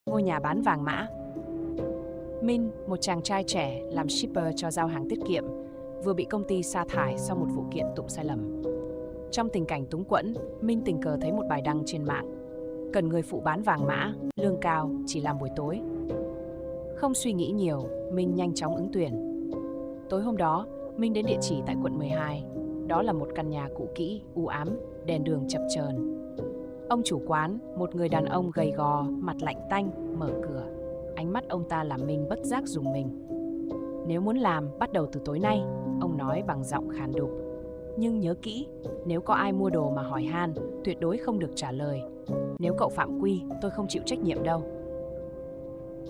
Ngôi nhà bán vàng mã. Minh, một chàng trai trẻ làm shipper cho giao hàng tiết kiệm, vừa bị công ty sa thải sau một vụ kiện tụng sai lầm. Trong tình cảnh túng quẫn, Minh tình cờ thấy một bài đăng trên mạng. Cần người phụ bán vàng mã, lương cao, chỉ làm buổi tối. Không suy nghĩ nhiều, Minh nhanh chóng ứng tuyển. Tối hôm đó, Minh đến địa chỉ tại quận 12. Đó là một căn nhà cũ kỹ, u ám, đèn đường chập chờn. Ông chủ quán, một người đàn ông gầy gò, mặt lạnh tanh, mở cửa. Ánh mắt ông ta làm Minh bất giác rùng mình. Nếu muốn làm, bắt đầu từ tối nay, ông nói bằng giọng khàn đục. Nhưng nhớ kỹ, nếu có ai mua đồ mà hỏi han, tuyệt đối không được trả lời. Nếu cậu phạm quy, tôi không chịu trách nhiệm đâu.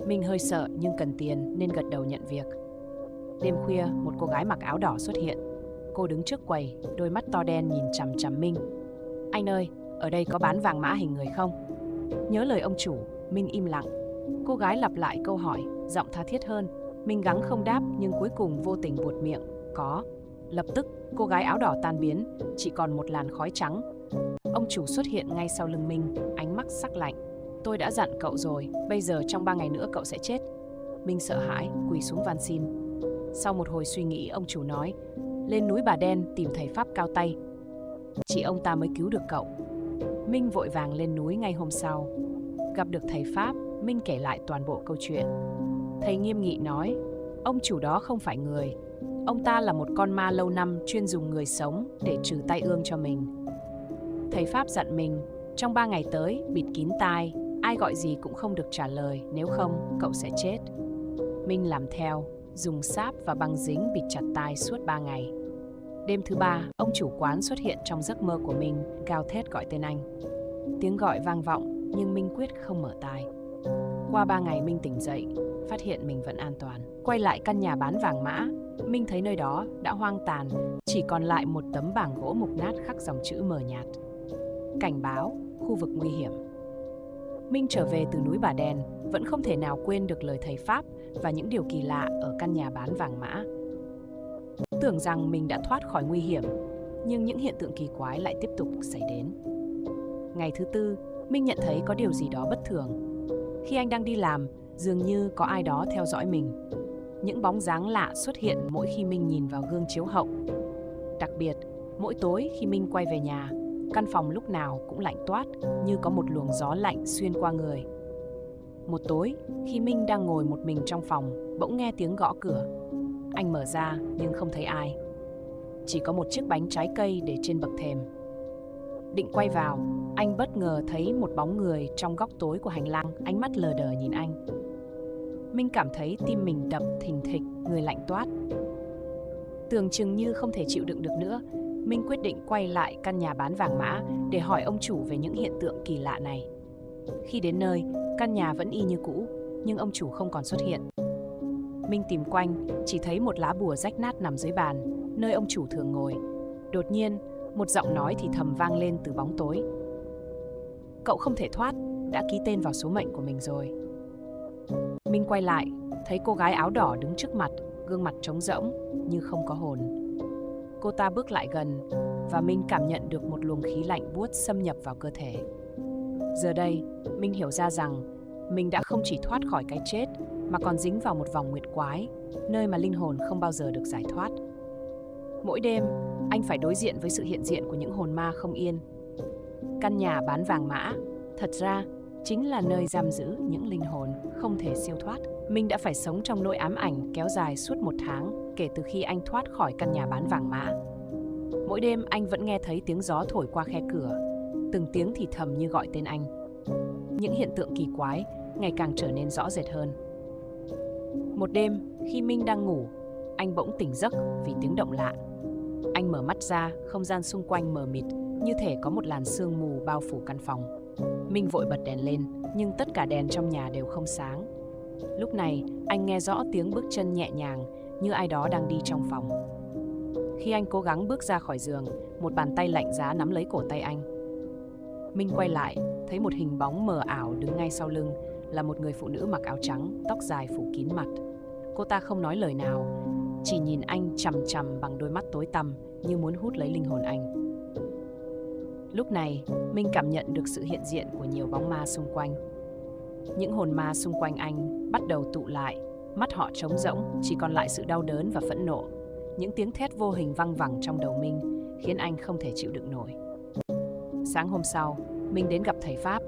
Minh hơi sợ nhưng cần tiền nên gật đầu nhận việc. Đêm khuya, một cô gái mặc áo đỏ xuất hiện. Cô đứng trước quầy, đôi mắt to đen nhìn chằm chằm Minh. Anh ơi, ở đây có bán vàng mã hình người không? Nhớ lời ông chủ, Minh im lặng. Cô gái lặp lại câu hỏi, giọng tha thiết hơn. Minh gắng không đáp nhưng cuối cùng vô tình buột miệng. Có. Lập tức, cô gái áo đỏ tan biến, chỉ còn một làn khói trắng. Ông chủ xuất hiện ngay sau lưng Minh, ánh mắt sắc lạnh. Tôi đã dặn cậu rồi, bây giờ trong 3 ngày nữa cậu sẽ chết. Minh sợ hãi, quỳ xuống van xin. Sau một hồi suy nghĩ, ông chủ nói, lên núi Bà Đen tìm thầy Pháp cao tay. Chỉ ông ta mới cứu được cậu. Minh vội vàng lên núi ngay hôm sau. Gặp được thầy Pháp, Minh kể lại toàn bộ câu chuyện. Thầy nghiêm nghị nói, ông chủ đó không phải người. Ông ta là một con ma lâu năm chuyên dùng người sống để trừ tai ương cho mình. Thầy Pháp dặn mình, trong 3 ngày tới, bịt kín tai, ai gọi gì cũng không được trả lời, nếu không, cậu sẽ chết. Minh làm theo, dùng sáp và băng dính bịt chặt tai suốt 3 ngày. Đêm thứ 3, ông chủ quán xuất hiện trong giấc mơ của Minh, gào thét gọi tên anh. Tiếng gọi vang vọng, nhưng Minh quyết không mở tai. Qua 3 ngày Minh tỉnh dậy, phát hiện mình vẫn an toàn. Quay lại căn nhà bán vàng mã, Minh thấy nơi đó đã hoang tàn, chỉ còn lại một tấm bảng gỗ mục nát khắc dòng chữ mờ nhạt. Cảnh báo, khu vực nguy hiểm. Minh trở về từ núi Bà Đen, vẫn không thể nào quên được lời thầy Pháp và những điều kỳ lạ ở căn nhà bán vàng mã. Tưởng rằng mình đã thoát khỏi nguy hiểm, nhưng những hiện tượng kỳ quái lại tiếp tục xảy đến. Ngày thứ 4, Minh nhận thấy có điều gì đó bất thường. Khi anh đang đi làm, dường như có ai đó theo dõi mình. Những bóng dáng lạ xuất hiện mỗi khi Minh nhìn vào gương chiếu hậu. Đặc biệt, mỗi tối khi Minh quay về nhà, căn phòng lúc nào cũng lạnh toát, như có một luồng gió lạnh xuyên qua người. Một tối, khi Minh đang ngồi một mình trong phòng, bỗng nghe tiếng gõ cửa. Anh mở ra nhưng không thấy ai. Chỉ có một chiếc bánh trái cây để trên bậc thềm. Định quay vào, anh bất ngờ thấy một bóng người trong góc tối của hành lang, ánh mắt lờ đờ nhìn anh. Minh cảm thấy tim mình đập thình thịch, người lạnh toát. Tưởng chừng như không thể chịu đựng được nữa, Minh quyết định quay lại căn nhà bán vàng mã để hỏi ông chủ về những hiện tượng kỳ lạ này. Khi đến nơi, căn nhà vẫn y như cũ, nhưng ông chủ không còn xuất hiện. Minh tìm quanh, chỉ thấy một lá bùa rách nát nằm dưới bàn, nơi ông chủ thường ngồi. Đột nhiên, một giọng nói thì thầm vang lên từ bóng tối. Cậu không thể thoát, đã ký tên vào số mệnh của mình rồi. Minh quay lại, thấy cô gái áo đỏ đứng trước mặt, gương mặt trống rỗng, như không có hồn. Cô ta bước lại gần, và Minh cảm nhận được một luồng khí lạnh buốt xâm nhập vào cơ thể. Giờ đây, Minh hiểu ra rằng mình đã không chỉ thoát khỏi cái chết, mà còn dính vào một vòng nguyệt quái, nơi mà linh hồn không bao giờ được giải thoát. Mỗi đêm, anh phải đối diện với sự hiện diện của những hồn ma không yên. Căn nhà bán vàng mã, thật ra, chính là nơi giam giữ những linh hồn không thể siêu thoát. Minh đã phải sống trong nỗi ám ảnh kéo dài suốt 1 tháng kể từ khi anh thoát khỏi căn nhà bán vàng mã. Mỗi đêm anh vẫn nghe thấy tiếng gió thổi qua khe cửa, từng tiếng thì thầm như gọi tên anh. Những hiện tượng kỳ quái ngày càng trở nên rõ rệt hơn. Một đêm, khi Minh đang ngủ, anh bỗng tỉnh giấc vì tiếng động lạ. Anh mở mắt ra, không gian xung quanh mờ mịt, như thể có một làn sương mù bao phủ căn phòng. Minh vội bật đèn lên, nhưng tất cả đèn trong nhà đều không sáng. Lúc này, anh nghe rõ tiếng bước chân nhẹ nhàng, như ai đó đang đi trong phòng. Khi anh cố gắng bước ra khỏi giường, một bàn tay lạnh giá nắm lấy cổ tay anh. Minh quay lại, thấy một hình bóng mờ ảo đứng ngay sau lưng, là một người phụ nữ mặc áo trắng, tóc dài phủ kín mặt. Cô ta không nói lời nào, chỉ nhìn anh chằm chằm bằng đôi mắt tối tăm, như muốn hút lấy linh hồn anh. Lúc này, Minh cảm nhận được sự hiện diện của nhiều bóng ma xung quanh. những hồn ma xung quanh anh bắt đầu tụ lại, mắt họ trống rỗng, chỉ còn lại sự đau đớn và phẫn nộ. Những tiếng thét vô hình văng vẳng trong đầu Minh, khiến anh không thể chịu đựng nổi. Sáng hôm sau, Minh đến gặp thầy Pháp,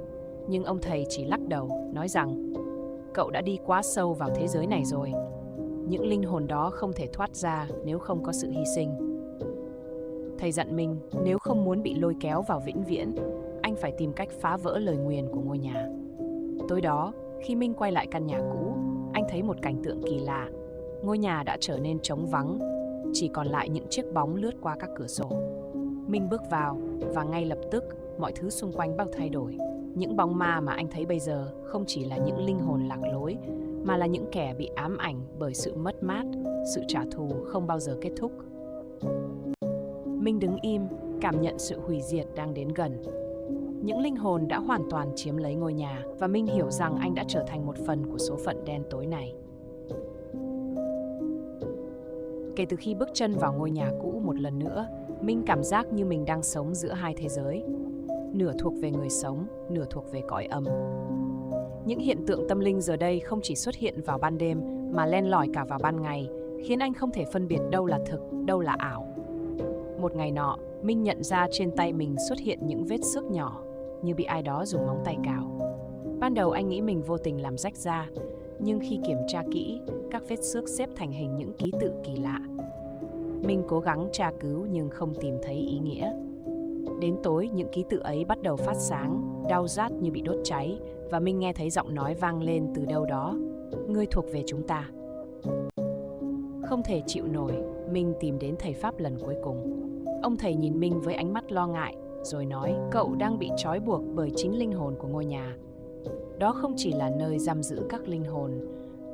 nhưng ông thầy chỉ lắc đầu, nói rằng cậu đã đi quá sâu vào thế giới này rồi. Những linh hồn đó không thể thoát ra nếu không có sự hy sinh. Thầy dặn Minh nếu không muốn bị lôi kéo vào vĩnh viễn, anh phải tìm cách phá vỡ lời nguyền của ngôi nhà. Tối đó, khi Minh quay lại căn nhà cũ, anh thấy một cảnh tượng kỳ lạ. Ngôi nhà đã trở nên trống vắng, chỉ còn lại những chiếc bóng lướt qua các cửa sổ. Minh bước vào và ngay lập tức mọi thứ xung quanh bắt thay đổi. Những bóng ma mà anh thấy bây giờ không chỉ là những linh hồn lạc lối, mà là những kẻ bị ám ảnh bởi sự mất mát, sự trả thù không bao giờ kết thúc. Minh đứng im, cảm nhận sự hủy diệt đang đến gần. Những linh hồn đã hoàn toàn chiếm lấy ngôi nhà và Minh hiểu rằng anh đã trở thành một phần của số phận đen tối này. Kể từ khi bước chân vào ngôi nhà cũ một lần nữa, Minh cảm giác như mình đang sống giữa hai thế giới. Nửa thuộc về người sống, nửa thuộc về cõi âm. Những hiện tượng tâm linh giờ đây không chỉ xuất hiện vào ban đêm mà len lỏi cả vào ban ngày, khiến anh không thể phân biệt đâu là thực, đâu là ảo. Một ngày nọ, Minh nhận ra trên tay mình xuất hiện những vết xước nhỏ, như bị ai đó dùng móng tay cào. Ban đầu anh nghĩ mình vô tình làm rách da, nhưng khi kiểm tra kỹ, các vết xước xếp thành hình những ký tự kỳ lạ. Minh cố gắng tra cứu nhưng không tìm thấy ý nghĩa. Đến tối, những ký tự ấy bắt đầu phát sáng, đau rát như bị đốt cháy, và Minh nghe thấy giọng nói vang lên từ đâu đó: "Ngươi thuộc về chúng ta." Không thể chịu nổi, Minh tìm đến thầy Pháp lần cuối cùng. Ông thầy nhìn Minh với ánh mắt lo ngại, rồi nói: "Cậu đang bị trói buộc bởi chính linh hồn của ngôi nhà. Đó không chỉ là nơi giam giữ các linh hồn,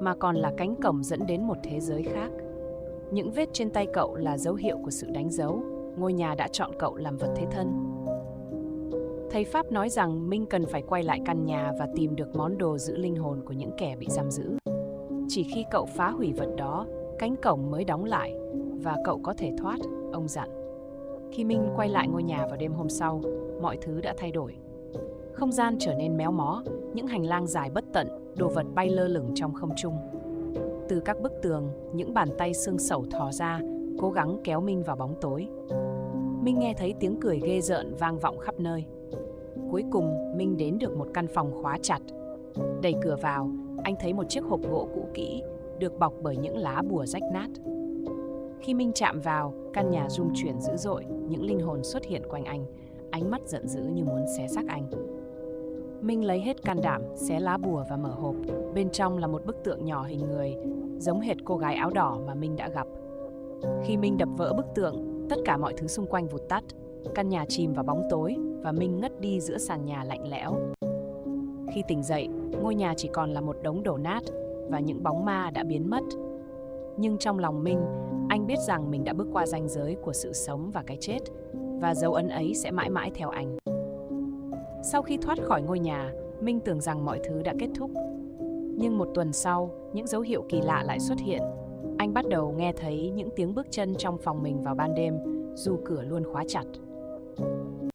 mà còn là cánh cổng dẫn đến một thế giới khác. Những vết trên tay cậu là dấu hiệu của sự đánh dấu. Ngôi nhà đã chọn cậu làm vật thế thân." Thầy Pháp nói rằng Minh cần phải quay lại căn nhà và tìm được món đồ giữ linh hồn của những kẻ bị giam giữ. Chỉ khi cậu phá hủy vật đó, cánh cổng mới đóng lại và cậu có thể thoát, ông dặn. Khi Minh quay lại ngôi nhà vào đêm hôm sau, mọi thứ đã thay đổi. Không gian trở nên méo mó, những hành lang dài bất tận, đồ vật bay lơ lửng trong không trung. Từ các bức tường, những bàn tay xương sẩu thò ra, cố gắng kéo Minh vào bóng tối. Minh nghe thấy tiếng cười ghê rợn vang vọng khắp nơi. Cuối cùng, Minh đến được một căn phòng khóa chặt. Đẩy cửa vào, anh thấy một chiếc hộp gỗ cũ kỹ, được bọc bởi những lá bùa rách nát. Khi Minh chạm vào, căn nhà rung chuyển dữ dội, những linh hồn xuất hiện quanh anh, ánh mắt giận dữ như muốn xé xác anh. Minh lấy hết can đảm, xé lá bùa và mở hộp. Bên trong là một bức tượng nhỏ hình người, giống hệt cô gái áo đỏ mà Minh đã gặp. Khi Minh đập vỡ bức tượng, tất cả mọi thứ xung quanh vụt tắt. Căn nhà chìm vào bóng tối và Minh ngất đi giữa sàn nhà lạnh lẽo. Khi tỉnh dậy, ngôi nhà chỉ còn là một đống đổ nát và những bóng ma đã biến mất. Nhưng trong lòng Minh, anh biết rằng mình đã bước qua ranh giới của sự sống và cái chết, và dấu ấn ấy sẽ mãi mãi theo anh. Sau khi thoát khỏi ngôi nhà, Minh tưởng rằng mọi thứ đã kết thúc. Nhưng một tuần sau, những dấu hiệu kỳ lạ lại xuất hiện. Anh bắt đầu nghe thấy những tiếng bước chân trong phòng mình vào ban đêm, dù cửa luôn khóa chặt.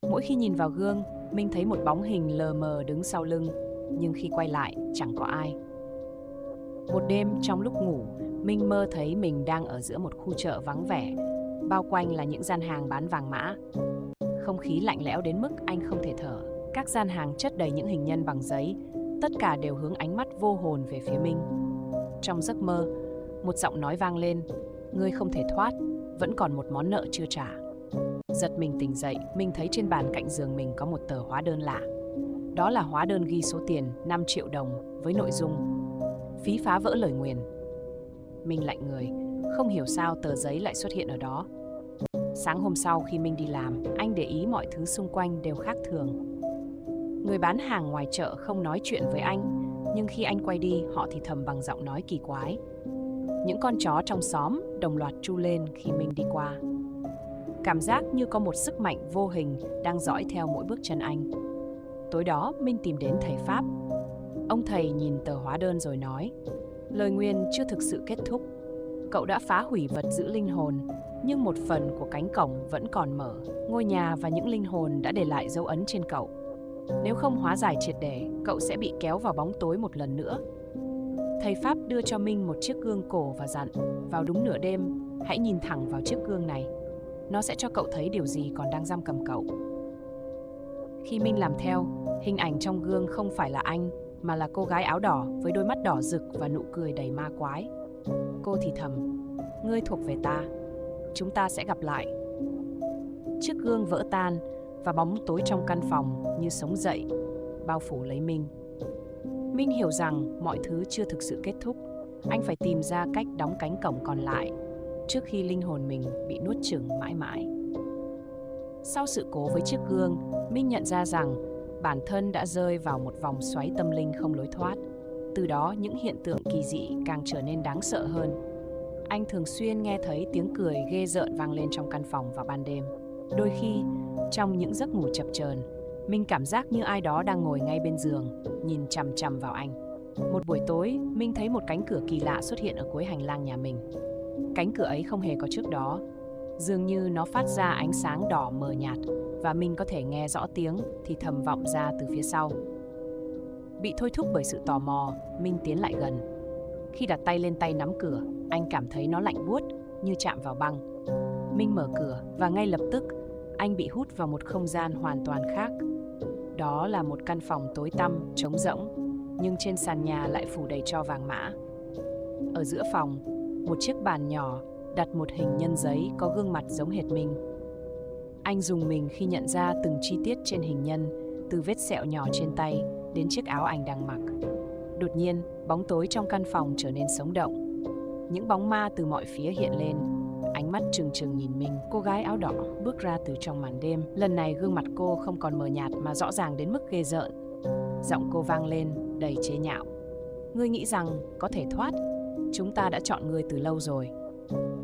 Mỗi khi nhìn vào gương, Minh thấy một bóng hình lờ mờ đứng sau lưng, nhưng khi quay lại, chẳng có ai. Một đêm trong lúc ngủ, Minh mơ thấy mình đang ở giữa một khu chợ vắng vẻ, bao quanh là những gian hàng bán vàng mã. Không khí lạnh lẽo đến mức anh không thể thở. Các gian hàng chất đầy những hình nhân bằng giấy, tất cả đều hướng ánh mắt vô hồn về phía Minh. Trong giấc mơ, một giọng nói vang lên: "Ngươi không thể thoát, vẫn còn một món nợ chưa trả." Giật mình tỉnh dậy, Minh thấy trên bàn cạnh giường mình có một tờ hóa đơn lạ. Đó là hóa đơn ghi số tiền 5 triệu đồng với nội dung: "Phí phá vỡ lời nguyền." Minh lạnh người, không hiểu sao tờ giấy lại xuất hiện ở đó. Sáng hôm sau khi Minh đi làm, anh để ý mọi thứ xung quanh đều khác thường. Người bán hàng ngoài chợ không nói chuyện với anh, nhưng khi anh quay đi, họ thì thầm bằng giọng nói kỳ quái. Những con chó trong xóm đồng loạt tru lên khi Minh đi qua. Cảm giác như có một sức mạnh vô hình đang dõi theo mỗi bước chân anh. Tối đó, Minh tìm đến thầy Pháp. Ông thầy nhìn tờ hóa đơn rồi nói: "Lời nguyền chưa thực sự kết thúc. Cậu đã phá hủy vật giữ linh hồn, nhưng một phần của cánh cổng vẫn còn mở. Ngôi nhà và những linh hồn đã để lại dấu ấn trên cậu. Nếu không hóa giải triệt để, cậu sẽ bị kéo vào bóng tối một lần nữa. Thầy Pháp đưa cho Minh một chiếc gương cổ và dặn, vào đúng nửa đêm, hãy nhìn thẳng vào chiếc gương này. Nó sẽ cho cậu thấy điều gì còn đang giam cầm cậu. Khi Minh làm theo, hình ảnh trong gương không phải là anh, mà là cô gái áo đỏ với đôi mắt đỏ rực và nụ cười đầy ma quái. Cô thì thầm, ngươi thuộc về ta, chúng ta sẽ gặp lại. Chiếc gương vỡ tan và bóng tối trong căn phòng như sống dậy, bao phủ lấy Minh. Minh hiểu rằng mọi thứ chưa thực sự kết thúc. Anh phải tìm ra cách đóng cánh cổng còn lại trước khi linh hồn mình bị nuốt chửng mãi mãi. Sau sự cố với chiếc gương, Minh nhận ra rằng bản thân đã rơi vào một vòng xoáy tâm linh không lối thoát. Từ đó, những hiện tượng kỳ dị càng trở nên đáng sợ hơn. Anh thường xuyên nghe thấy tiếng cười ghê rợn vang lên trong căn phòng vào ban đêm. Đôi khi, trong những giấc ngủ chập chờn, Minh cảm giác như ai đó đang ngồi ngay bên giường, nhìn chằm chằm vào anh. Một buổi tối, Minh thấy một cánh cửa kỳ lạ xuất hiện ở cuối hành lang nhà mình. Cánh cửa ấy không hề có trước đó. Dường như nó phát ra ánh sáng đỏ mờ nhạt và Minh có thể nghe rõ tiếng thì thầm vọng ra từ phía sau. Bị thôi thúc bởi sự tò mò, Minh tiến lại gần. Khi đặt tay lên tay nắm cửa, anh cảm thấy nó lạnh buốt như chạm vào băng. Minh mở cửa và ngay lập tức anh bị hút vào một không gian hoàn toàn khác. Đó là một căn phòng tối tăm, trống rỗng, nhưng trên sàn nhà lại phủ đầy tro vàng mã. Ở giữa phòng, một chiếc bàn nhỏ đặt một hình nhân giấy có gương mặt giống hệt Minh. Anh rùng mình khi nhận ra từng chi tiết trên hình nhân, từ vết sẹo nhỏ trên tay đến chiếc áo anh đang mặc. Đột nhiên, bóng tối trong căn phòng trở nên sống động. Những bóng ma từ mọi phía hiện lên, ánh mắt trừng trừng nhìn Minh. Cô gái áo đỏ bước ra từ trong màn đêm. Lần này gương mặt cô không còn mờ nhạt mà rõ ràng đến mức ghê rợn. Giọng cô vang lên đầy chế nhạo. Ngươi nghĩ rằng có thể thoát? Chúng ta đã chọn ngươi từ lâu rồi.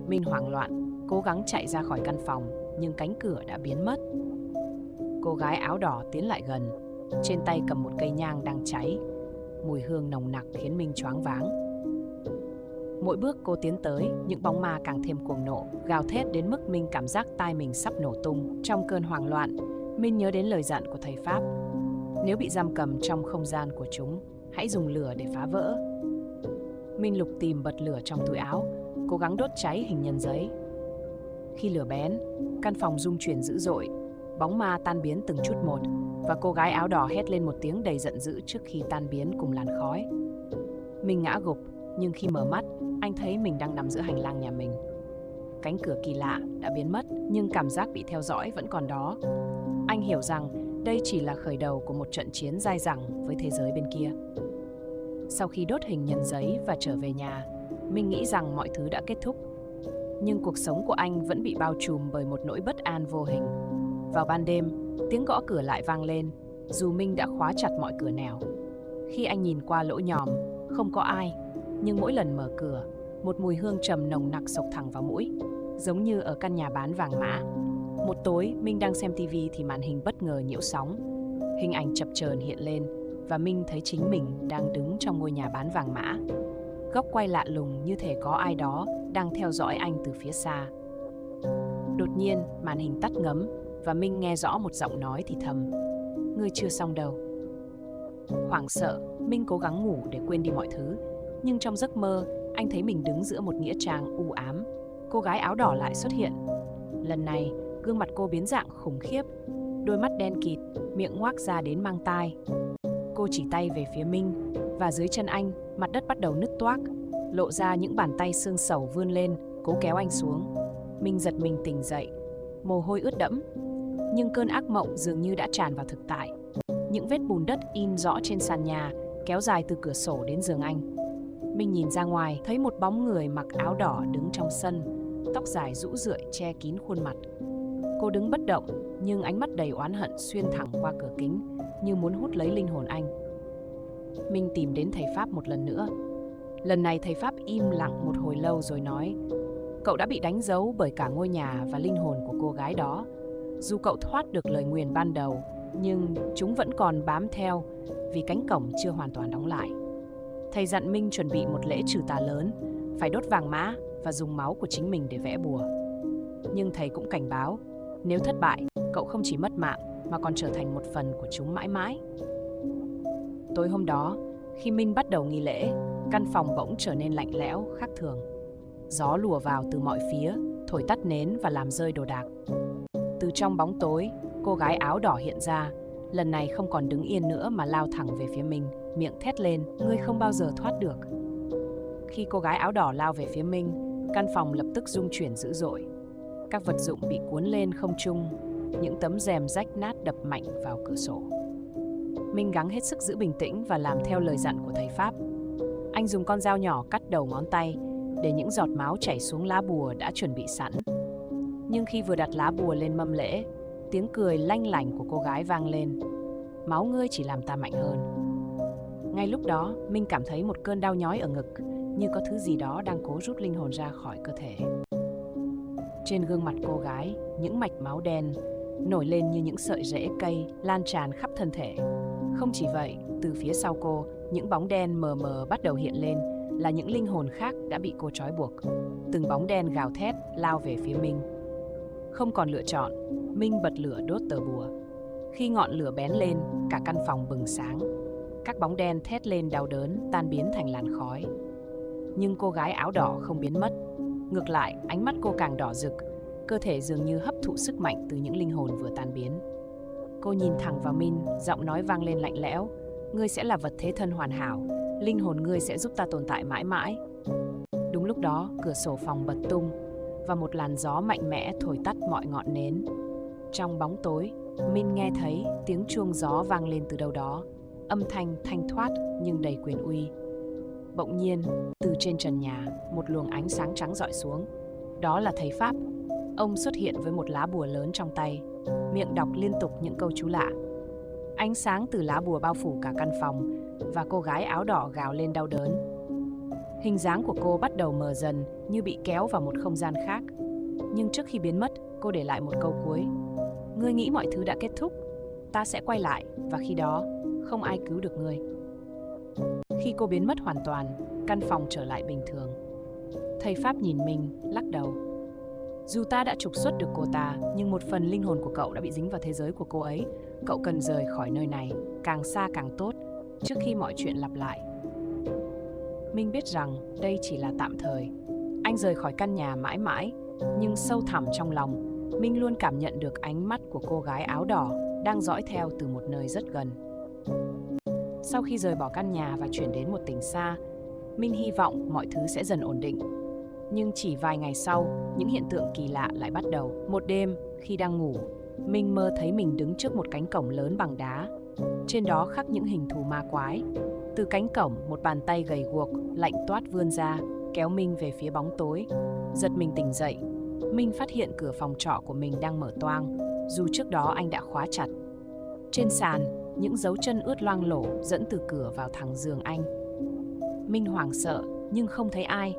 Minh hoảng loạn, cố gắng chạy ra khỏi căn phòng, nhưng cánh cửa đã biến mất. Cô gái áo đỏ tiến lại gần, trên tay cầm một cây nhang đang cháy. Mùi hương nồng nặc khiến Minh choáng váng. Mỗi bước cô tiến tới, những bóng ma càng thêm cuồng nộ, gào thét đến mức Minh cảm giác tai mình sắp nổ tung. Trong cơn hoảng loạn, Minh nhớ đến lời dặn của thầy Pháp. Nếu bị giam cầm trong không gian của chúng, hãy dùng lửa để phá vỡ. Minh lục tìm bật lửa trong túi áo, cố gắng đốt cháy hình nhân giấy. Khi lửa bén, căn phòng rung chuyển dữ dội, bóng ma tan biến từng chút một, và cô gái áo đỏ hét lên một tiếng đầy giận dữ trước khi tan biến cùng làn khói. Minh ngã gục, nhưng khi mở mắt, anh thấy mình đang nằm giữa hành lang nhà mình. Cánh cửa kỳ lạ đã biến mất, nhưng cảm giác bị theo dõi vẫn còn đó. Anh hiểu rằng đây chỉ là khởi đầu của một trận chiến dai dẳng với thế giới bên kia. Sau khi đốt hình nhân giấy và trở về nhà, Minh nghĩ rằng mọi thứ đã kết thúc. Nhưng cuộc sống của anh vẫn bị bao trùm bởi một nỗi bất an vô hình. Vào ban đêm, tiếng gõ cửa lại vang lên, dù Minh đã khóa chặt mọi cửa nẻo. Khi anh nhìn qua lỗ nhòm, không có ai, nhưng mỗi lần mở cửa, một mùi hương trầm nồng nặc xộc thẳng vào mũi, giống như ở căn nhà bán vàng mã. Một tối, Minh đang xem TV thì màn hình bất ngờ nhiễu sóng. Hình ảnh chập chờn hiện lên và Minh thấy chính mình đang đứng trong ngôi nhà bán vàng mã. Góc quay lạ lùng như thể có ai đó đang theo dõi anh từ phía xa. Đột nhiên, màn hình tắt ngấm và Minh nghe rõ một giọng nói thì thầm. Ngươi chưa xong đâu. Hoảng sợ, Minh cố gắng ngủ để quên đi mọi thứ. Nhưng trong giấc mơ, anh thấy mình đứng giữa một nghĩa trang u ám. Cô gái áo đỏ lại xuất hiện. Lần này, gương mặt cô biến dạng khủng khiếp. Đôi mắt đen kịt, miệng ngoác ra đến mang tai. Cô chỉ tay về phía Minh, và dưới chân anh, mặt đất bắt đầu nứt toác, lộ ra những bàn tay xương sẩu vươn lên, cố kéo anh xuống. Minh giật mình tỉnh dậy, mồ hôi ướt đẫm. Nhưng cơn ác mộng dường như đã tràn vào thực tại. Những vết bùn đất in rõ trên sàn nhà, kéo dài từ cửa sổ đến giường anh. Minh nhìn ra ngoài, thấy một bóng người mặc áo đỏ đứng trong sân, tóc dài rũ rượi che kín khuôn mặt. Cô đứng bất động, nhưng ánh mắt đầy oán hận xuyên thẳng qua cửa kính, như muốn hút lấy linh hồn anh. Minh tìm đến thầy Pháp một lần nữa. Lần này thầy Pháp im lặng một hồi lâu rồi nói, cậu đã bị đánh dấu bởi cả ngôi nhà và linh hồn của cô gái đó. Dù cậu thoát được lời nguyền ban đầu, nhưng chúng vẫn còn bám theo vì cánh cổng chưa hoàn toàn đóng lại. Thầy dặn Minh chuẩn bị một lễ trừ tà lớn, phải đốt vàng mã và dùng máu của chính mình để vẽ bùa. Nhưng thầy cũng cảnh báo, nếu thất bại, cậu không chỉ mất mạng mà còn trở thành một phần của chúng mãi mãi. Tối hôm đó, khi Minh bắt đầu nghi lễ, căn phòng bỗng trở nên lạnh lẽo, khác thường. Gió lùa vào từ mọi phía, thổi tắt nến và làm rơi đồ đạc. Từ trong bóng tối, cô gái áo đỏ hiện ra, lần này không còn đứng yên nữa mà lao thẳng về phía Minh, miệng thét lên, ngươi không bao giờ thoát được. Khi cô gái áo đỏ lao về phía Minh, căn phòng lập tức rung chuyển dữ dội. Các vật dụng bị cuốn lên không trung, những tấm rèm rách nát đập mạnh vào cửa sổ. Minh gắng hết sức giữ bình tĩnh và làm theo lời dặn của thầy Pháp. Anh dùng con dao nhỏ cắt đầu ngón tay để những giọt máu chảy xuống lá bùa đã chuẩn bị sẵn. Nhưng khi vừa đặt lá bùa lên mâm lễ, tiếng cười lanh lảnh của cô gái vang lên. Máu ngươi chỉ làm ta mạnh hơn. Ngay lúc đó, Minh cảm thấy một cơn đau nhói ở ngực, như có thứ gì đó đang cố rút linh hồn ra khỏi cơ thể. Trên gương mặt cô gái, những mạch máu đen nổi lên như những sợi rễ cây lan tràn khắp thân thể. Không chỉ vậy, từ phía sau cô, những bóng đen mờ mờ bắt đầu hiện lên, là những linh hồn khác đã bị cô trói buộc. Từng bóng đen gào thét lao về phía Minh. Không còn lựa chọn, Minh bật lửa đốt tờ bùa. Khi ngọn lửa bén lên, cả căn phòng bừng sáng. Các bóng đen thét lên đau đớn, tan biến thành làn khói. Nhưng cô gái áo đỏ không biến mất. Ngược lại, ánh mắt cô càng đỏ rực, cơ thể dường như hấp thụ sức mạnh từ những linh hồn vừa tan biến. Cô nhìn thẳng vào Minh, giọng nói vang lên lạnh lẽo, ngươi sẽ là vật thế thân hoàn hảo, linh hồn ngươi sẽ giúp ta tồn tại mãi mãi. Đúng lúc đó, cửa sổ phòng bật tung và một làn gió mạnh mẽ thổi tắt mọi ngọn nến. Trong bóng tối, Minh nghe thấy tiếng chuông gió vang lên từ đâu đó, âm thanh thanh thoát nhưng đầy quyền uy. Bỗng nhiên, từ trên trần nhà, một luồng ánh sáng trắng rọi xuống. Đó là thầy Pháp. Ông xuất hiện với một lá bùa lớn trong tay, miệng đọc liên tục những câu chú lạ. Ánh sáng từ lá bùa bao phủ cả căn phòng và cô gái áo đỏ gào lên đau đớn. Hình dáng của cô bắt đầu mờ dần như bị kéo vào một không gian khác. Nhưng trước khi biến mất, cô để lại một câu cuối. Ngươi nghĩ mọi thứ đã kết thúc, ta sẽ quay lại và khi đó không ai cứu được ngươi. Khi cô biến mất hoàn toàn, căn phòng trở lại bình thường. Thầy Pháp nhìn mình, lắc đầu. Dù ta đã trục xuất được cô ta, nhưng một phần linh hồn của cậu đã bị dính vào thế giới của cô ấy. Cậu cần rời khỏi nơi này, càng xa càng tốt, trước khi mọi chuyện lặp lại. Minh biết rằng đây chỉ là tạm thời. Anh rời khỏi căn nhà mãi mãi, nhưng sâu thẳm trong lòng, Minh luôn cảm nhận được ánh mắt của cô gái áo đỏ đang dõi theo từ một nơi rất gần. Sau khi rời bỏ căn nhà và chuyển đến một tỉnh xa, Minh hy vọng mọi thứ sẽ dần ổn định. Nhưng chỉ vài ngày sau, những hiện tượng kỳ lạ lại bắt đầu. Một đêm, khi đang ngủ, Minh mơ thấy mình đứng trước một cánh cổng lớn bằng đá. Trên đó khắc những hình thù ma quái. Từ cánh cổng, một bàn tay gầy guộc, lạnh toát vươn ra, kéo Minh về phía bóng tối. Giật mình tỉnh dậy, Minh phát hiện cửa phòng trọ của mình đang mở toang, dù trước đó anh đã khóa chặt. Trên sàn, những dấu chân ướt loang lổ dẫn từ cửa vào thẳng giường anh. Minh hoảng sợ, nhưng không thấy ai.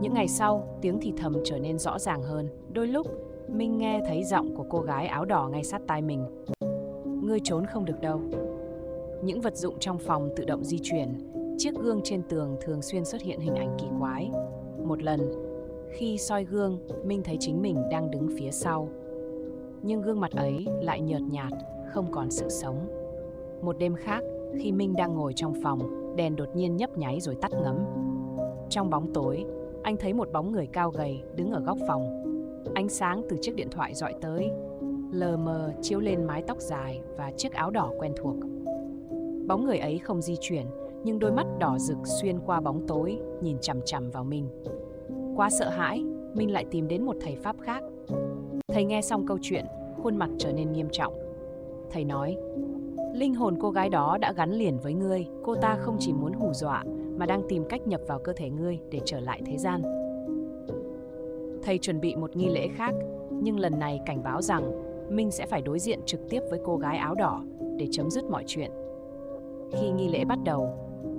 Những ngày sau, tiếng thì thầm trở nên rõ ràng hơn. Đôi lúc, Minh nghe thấy giọng của cô gái áo đỏ ngay sát tai mình. Ngươi trốn không được đâu. Những vật dụng trong phòng tự động di chuyển. Chiếc gương trên tường thường xuyên xuất hiện hình ảnh kỳ quái. Một lần, khi soi gương, Minh thấy chính mình đang đứng phía sau. Nhưng gương mặt ấy lại nhợt nhạt, không còn sự sống. Một đêm khác, khi Minh đang ngồi trong phòng, đèn đột nhiên nhấp nháy rồi tắt ngấm. Trong bóng tối, anh thấy một bóng người cao gầy đứng ở góc phòng. Ánh sáng từ chiếc điện thoại dọi tới, lờ mờ chiếu lên mái tóc dài và chiếc áo đỏ quen thuộc. Bóng người ấy không di chuyển, nhưng đôi mắt đỏ rực xuyên qua bóng tối, nhìn chằm chằm vào Minh. Quá sợ hãi, Minh lại tìm đến một thầy Pháp khác. Thầy nghe xong câu chuyện, khuôn mặt trở nên nghiêm trọng. Thầy nói, linh hồn cô gái đó đã gắn liền với ngươi. Cô ta không chỉ muốn hù dọa, mà đang tìm cách nhập vào cơ thể ngươi để trở lại thế gian. Thầy chuẩn bị một nghi lễ khác, nhưng lần này cảnh báo rằng Minh sẽ phải đối diện trực tiếp với cô gái áo đỏ để chấm dứt mọi chuyện. Khi nghi lễ bắt đầu,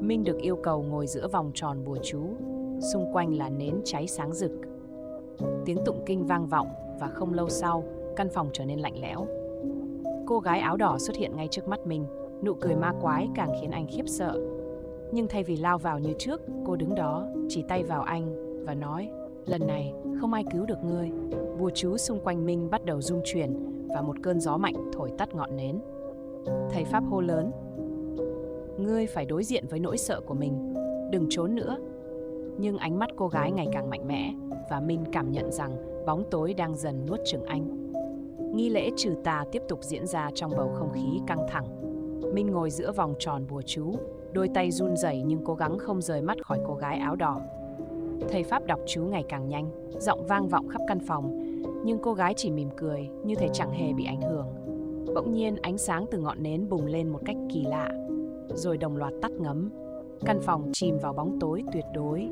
Minh được yêu cầu ngồi giữa vòng tròn bùa chú, xung quanh là nến cháy sáng rực. Tiếng tụng kinh vang vọng và không lâu sau, căn phòng trở nên lạnh lẽo. Cô gái áo đỏ xuất hiện ngay trước mắt Minh, nụ cười ma quái càng khiến anh khiếp sợ. Nhưng thay vì lao vào như trước, cô đứng đó, chỉ tay vào anh và nói, lần này không ai cứu được ngươi. Bùa chú xung quanh Minh bắt đầu rung chuyển và một cơn gió mạnh thổi tắt ngọn nến. Thầy Pháp hô lớn: "Ngươi phải đối diện với nỗi sợ của mình, đừng trốn nữa." Nhưng ánh mắt cô gái ngày càng mạnh mẽ và Minh cảm nhận rằng bóng tối đang dần nuốt chửng anh. Nghi lễ trừ tà tiếp tục diễn ra trong bầu không khí căng thẳng. Minh ngồi giữa vòng tròn bùa chú, đôi tay run rẩy nhưng cố gắng không rời mắt khỏi cô gái áo đỏ. Thầy Pháp đọc chú ngày càng nhanh, giọng vang vọng khắp căn phòng, nhưng cô gái chỉ mỉm cười như thể chẳng hề bị ảnh hưởng. Bỗng nhiên ánh sáng từ ngọn nến bùng lên một cách kỳ lạ, rồi đồng loạt tắt ngấm. Căn phòng chìm vào bóng tối tuyệt đối.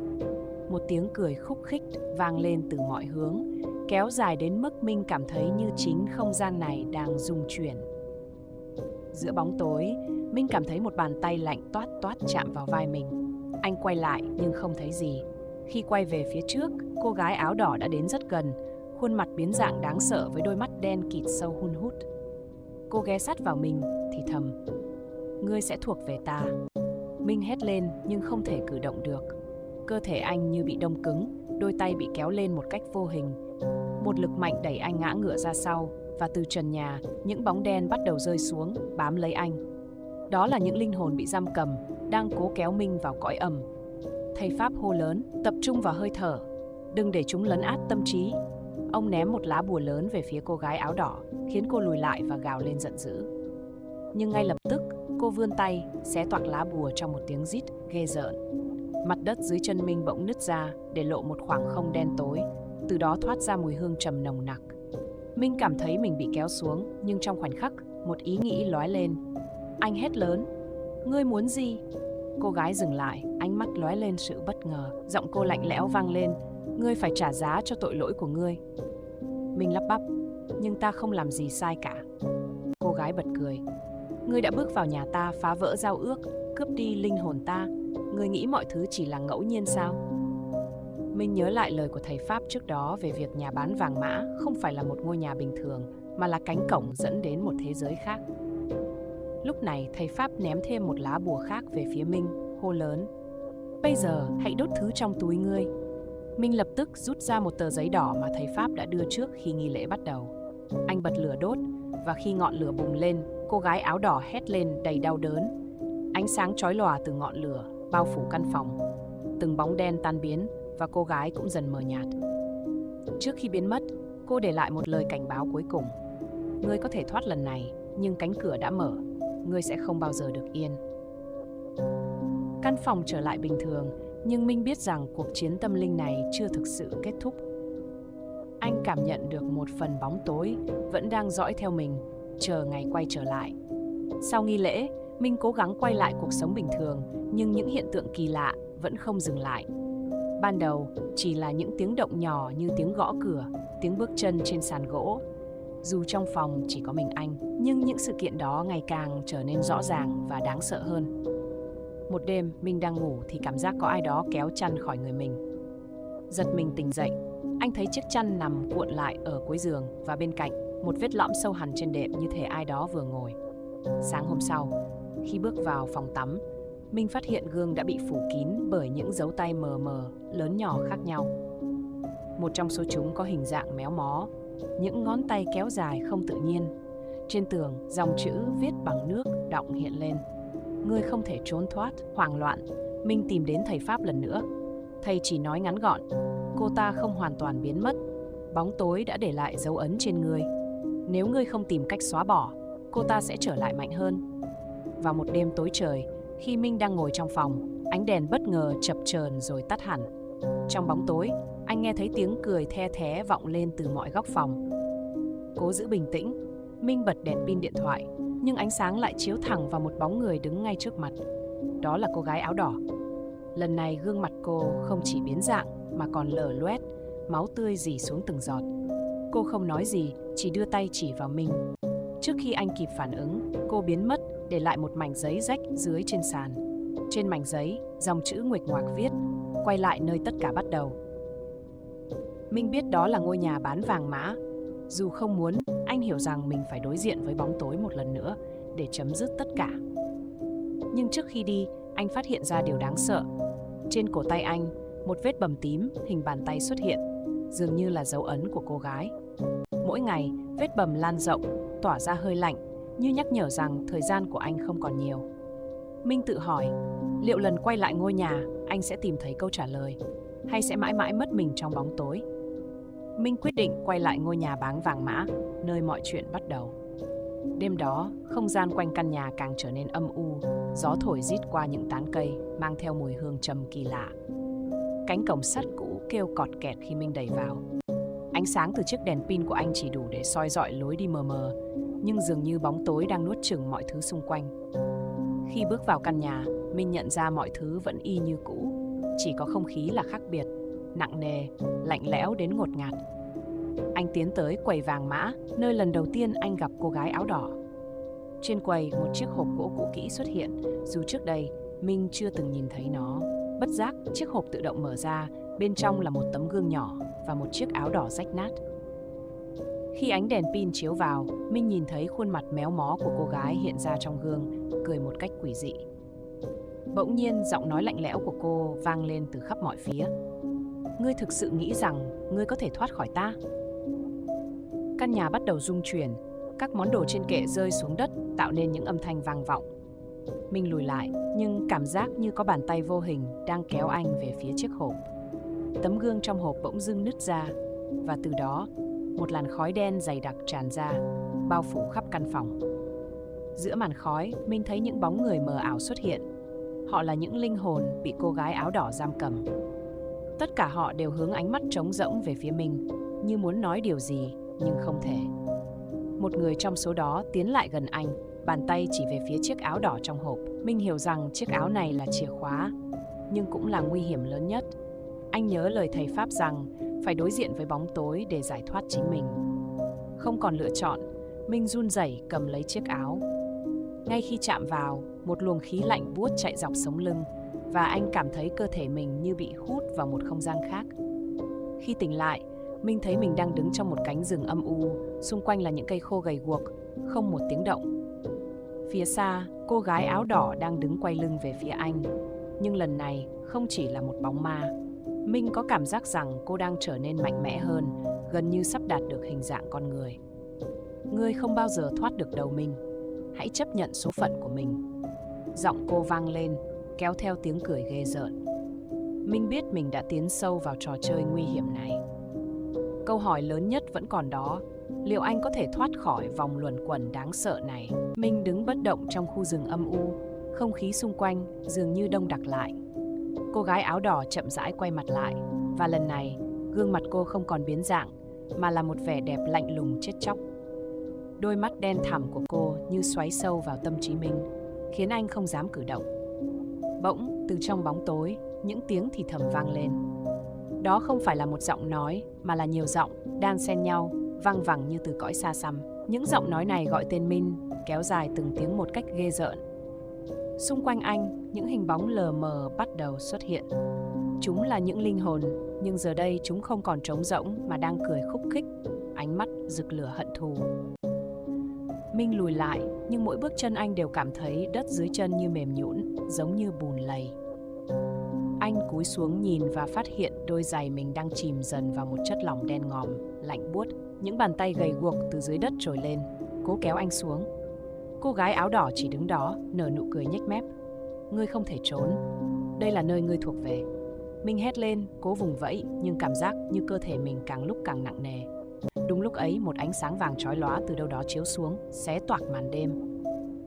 Một tiếng cười khúc khích vang lên từ mọi hướng, kéo dài đến mức Minh cảm thấy như chính không gian này đang rung chuyển. Giữa bóng tối, Minh cảm thấy một bàn tay lạnh toát toát chạm vào vai mình. Anh quay lại nhưng không thấy gì. Khi quay về phía trước, cô gái áo đỏ đã đến rất gần, khuôn mặt biến dạng đáng sợ với đôi mắt đen kịt sâu hun hút. Cô ghé sát vào mình, thì thầm: "Ngươi sẽ thuộc về ta." Minh hét lên nhưng không thể cử động được. Cơ thể anh như bị đông cứng, đôi tay bị kéo lên một cách vô hình. Một lực mạnh đẩy anh ngã ngửa ra sau, và từ trần nhà, những bóng đen bắt đầu rơi xuống, bám lấy anh. Đó là những linh hồn bị giam cầm, đang cố kéo Minh vào cõi âm. Thầy Pháp hô lớn: "Tập trung vào hơi thở, đừng để chúng lấn át tâm trí." Ông ném một lá bùa lớn về phía cô gái áo đỏ, khiến cô lùi lại và gào lên giận dữ. Nhưng ngay lập tức, cô vươn tay, xé toạc lá bùa trong một tiếng rít ghê rợn. Mặt đất dưới chân Minh bỗng nứt ra để lộ một khoảng không đen tối, từ đó thoát ra mùi hương trầm nồng nặc. Minh cảm thấy mình bị kéo xuống, nhưng trong khoảnh khắc, một ý nghĩ lóe lên. Anh hét lớn: "Ngươi muốn gì?" Cô gái dừng lại, ánh mắt lóe lên sự bất ngờ. Giọng cô lạnh lẽo vang lên: "Ngươi phải trả giá cho tội lỗi của ngươi." Minh lắp bắp: "Nhưng ta không làm gì sai cả." Cô gái bật cười: "Ngươi đã bước vào nhà ta, phá vỡ giao ước, cướp đi linh hồn ta. Ngươi nghĩ mọi thứ chỉ là ngẫu nhiên sao?" Minh nhớ lại lời của thầy Pháp trước đó về việc nhà bán vàng mã không phải là một ngôi nhà bình thường, mà là cánh cổng dẫn đến một thế giới khác. Lúc này, thầy Pháp ném thêm một lá bùa khác về phía Minh, hô lớn: "Bây giờ, hãy đốt thứ trong túi ngươi." Minh lập tức rút ra một tờ giấy đỏ mà thầy Pháp đã đưa trước khi nghi lễ bắt đầu. Anh bật lửa đốt, và khi ngọn lửa bùng lên, cô gái áo đỏ hét lên đầy đau đớn. Ánh sáng chói lòa từ ngọn lửa bao phủ căn phòng. Từng bóng đen tan biến và cô gái cũng dần mờ nhạt. Trước khi biến mất, cô để lại một lời cảnh báo cuối cùng: "Ngươi có thể thoát lần này, nhưng cánh cửa đã mở. Ngươi sẽ không bao giờ được yên." Căn phòng trở lại bình thường, nhưng Minh biết rằng cuộc chiến tâm linh này chưa thực sự kết thúc. Anh cảm nhận được một phần bóng tối vẫn đang dõi theo mình, chờ ngày quay trở lại. Sau nghi lễ, Minh cố gắng quay lại cuộc sống bình thường, nhưng những hiện tượng kỳ lạ vẫn không dừng lại. Ban đầu chỉ là những tiếng động nhỏ như tiếng gõ cửa, tiếng bước chân trên sàn gỗ. Dù trong phòng chỉ có mình anh, nhưng những sự kiện đó ngày càng trở nên rõ ràng và đáng sợ hơn. Một đêm, Minh đang ngủ thì cảm giác có ai đó kéo chăn khỏi người mình. Giật mình tỉnh dậy, anh thấy chiếc chăn nằm cuộn lại ở cuối giường và bên cạnh một vết lõm sâu hằn trên đệm như thể ai đó vừa ngồi. Sáng hôm sau, khi bước vào phòng tắm, Minh phát hiện gương đã bị phủ kín bởi những dấu tay mờ mờ, lớn nhỏ khác nhau. Một trong số chúng có hình dạng méo mó, những ngón tay kéo dài không tự nhiên. Trên tường, dòng chữ viết bằng nước đọng hiện lên: "Ngươi không thể trốn thoát." Hoảng loạn, Minh tìm đến thầy Pháp lần nữa. Thầy chỉ nói ngắn gọn: "Cô ta không hoàn toàn biến mất. Bóng tối đã để lại dấu ấn trên ngươi. Nếu ngươi không tìm cách xóa bỏ, cô ta sẽ trở lại mạnh hơn." Vào một đêm tối trời, khi Minh đang ngồi trong phòng, ánh đèn bất ngờ chập chờn rồi tắt hẳn. Trong bóng tối, anh nghe thấy tiếng cười the thé vọng lên từ mọi góc phòng. Cố giữ bình tĩnh, Minh bật đèn pin điện thoại, nhưng ánh sáng lại chiếu thẳng vào một bóng người đứng ngay trước mặt. Đó là cô gái áo đỏ. Lần này gương mặt cô không chỉ biến dạng mà còn lở loét, máu tươi rỉ xuống từng giọt. Cô không nói gì, chỉ đưa tay chỉ vào Minh. Trước khi anh kịp phản ứng, cô biến mất, để lại một mảnh giấy rách dưới trên sàn. Trên mảnh giấy, dòng chữ nguệch ngoạc viết: "Quay lại nơi tất cả bắt đầu." Minh biết đó là ngôi nhà bán vàng mã. Dù không muốn, anh hiểu rằng mình phải đối diện với bóng tối một lần nữa để chấm dứt tất cả. Nhưng trước khi đi, anh phát hiện ra điều đáng sợ. Trên cổ tay anh, một vết bầm tím hình bàn tay xuất hiện, dường như là dấu ấn của cô gái. Mỗi ngày, vết bầm lan rộng, tỏa ra hơi lạnh, như nhắc nhở rằng thời gian của anh không còn nhiều. Minh tự hỏi, liệu lần quay lại ngôi nhà, anh sẽ tìm thấy câu trả lời, hay sẽ mãi mãi mất mình trong bóng tối? Minh quyết định quay lại ngôi nhà báng vàng mã, nơi mọi chuyện bắt đầu. Đêm đó, không gian quanh căn nhà càng trở nên âm u, gió thổi rít qua những tán cây, mang theo mùi hương trầm kỳ lạ. Cánh cổng sắt cũ kêu cọt kẹt khi Minh đẩy vào. Ánh sáng từ chiếc đèn pin của anh chỉ đủ để soi rọi lối đi mờ mờ, nhưng dường như bóng tối đang nuốt chửng mọi thứ xung quanh. Khi bước vào căn nhà, Minh nhận ra mọi thứ vẫn y như cũ, chỉ có không khí là khác biệt, nặng nề, lạnh lẽo đến ngột ngạt. Anh tiến tới quầy vàng mã, nơi lần đầu tiên anh gặp cô gái áo đỏ. Trên quầy, một chiếc hộp gỗ cũ kỹ xuất hiện, dù trước đây Minh chưa từng nhìn thấy nó. Bất giác, chiếc hộp tự động mở ra, bên trong là một tấm gương nhỏ và một chiếc áo đỏ rách nát. Khi ánh đèn pin chiếu vào, Minh nhìn thấy khuôn mặt méo mó của cô gái hiện ra trong gương, cười một cách quỷ dị. Bỗng nhiên, giọng nói lạnh lẽo của cô vang lên từ khắp mọi phía. Ngươi thực sự nghĩ rằng ngươi có thể thoát khỏi ta? Căn nhà bắt đầu rung chuyển, các món đồ trên kệ rơi xuống đất tạo nên những âm thanh vang vọng. Minh lùi lại, nhưng cảm giác như có bàn tay vô hình đang kéo anh về phía chiếc hộp. Tấm gương trong hộp bỗng dưng nứt ra, và từ đó, một làn khói đen dày đặc tràn ra, bao phủ khắp căn phòng. Giữa màn khói, Minh thấy những bóng người mờ ảo xuất hiện. Họ là những linh hồn bị cô gái áo đỏ giam cầm. Tất cả họ đều hướng ánh mắt trống rỗng về phía Minh, như muốn nói điều gì, nhưng không thể. Một người trong số đó tiến lại gần anh, bàn tay chỉ về phía chiếc áo đỏ trong hộp. Minh hiểu rằng chiếc áo này là chìa khóa, nhưng cũng là nguy hiểm lớn nhất. Anh nhớ lời thầy Pháp rằng phải đối diện với bóng tối để giải thoát chính mình. Không còn lựa chọn, Minh run rẩy cầm lấy chiếc áo. Ngay khi chạm vào, một luồng khí lạnh buốt chạy dọc sống lưng, và anh cảm thấy cơ thể mình như bị hút vào một không gian khác. Khi tỉnh lại, Minh thấy mình đang đứng trong một cánh rừng âm u, xung quanh là những cây khô gầy guộc, không một tiếng động. Phía xa, cô gái áo đỏ đang đứng quay lưng về phía anh, nhưng lần này không chỉ là một bóng ma. Minh có cảm giác rằng cô đang trở nên mạnh mẽ hơn, gần như sắp đạt được hình dạng con người. Ngươi không bao giờ thoát được đầu Minh. Hãy chấp nhận số phận của mình. Giọng cô vang lên, kéo theo tiếng cười ghê rợn. Minh biết mình đã tiến sâu vào trò chơi nguy hiểm này. Câu hỏi lớn nhất vẫn còn đó, liệu anh có thể thoát khỏi vòng luẩn quẩn đáng sợ này? Minh đứng bất động trong khu rừng âm u, không khí xung quanh dường như đông đặc lại. Cô gái áo đỏ chậm rãi quay mặt lại, và lần này, gương mặt cô không còn biến dạng, mà là một vẻ đẹp lạnh lùng chết chóc. Đôi mắt đen thẳm của cô như xoáy sâu vào tâm trí Minh, khiến anh không dám cử động. Bỗng, từ trong bóng tối, những tiếng thì thầm vang lên. Đó không phải là một giọng nói, mà là nhiều giọng, đan xen nhau, văng vẳng như từ cõi xa xăm. Những giọng nói này gọi tên Minh, kéo dài từng tiếng một cách ghê rợn. Xung quanh anh, những hình bóng lờ mờ bắt đầu xuất hiện. Chúng là những linh hồn, nhưng giờ đây chúng không còn trống rỗng mà đang cười khúc khích, ánh mắt rực lửa hận thù. Minh lùi lại, nhưng mỗi bước chân anh đều cảm thấy đất dưới chân như mềm nhũn, giống như bùn lầy. Anh cúi xuống nhìn và phát hiện đôi giày mình đang chìm dần vào một chất lỏng đen ngòm, lạnh buốt. Những bàn tay gầy guộc từ dưới đất trồi lên, cố kéo anh xuống. Cô gái áo đỏ chỉ đứng đó, nở nụ cười nhếch mép. Ngươi không thể trốn. Đây là nơi ngươi thuộc về. Minh hét lên, cố vùng vẫy, nhưng cảm giác như cơ thể mình càng lúc càng nặng nề. Đúng lúc ấy, một ánh sáng vàng chói lóa từ đâu đó chiếu xuống, xé toạc màn đêm.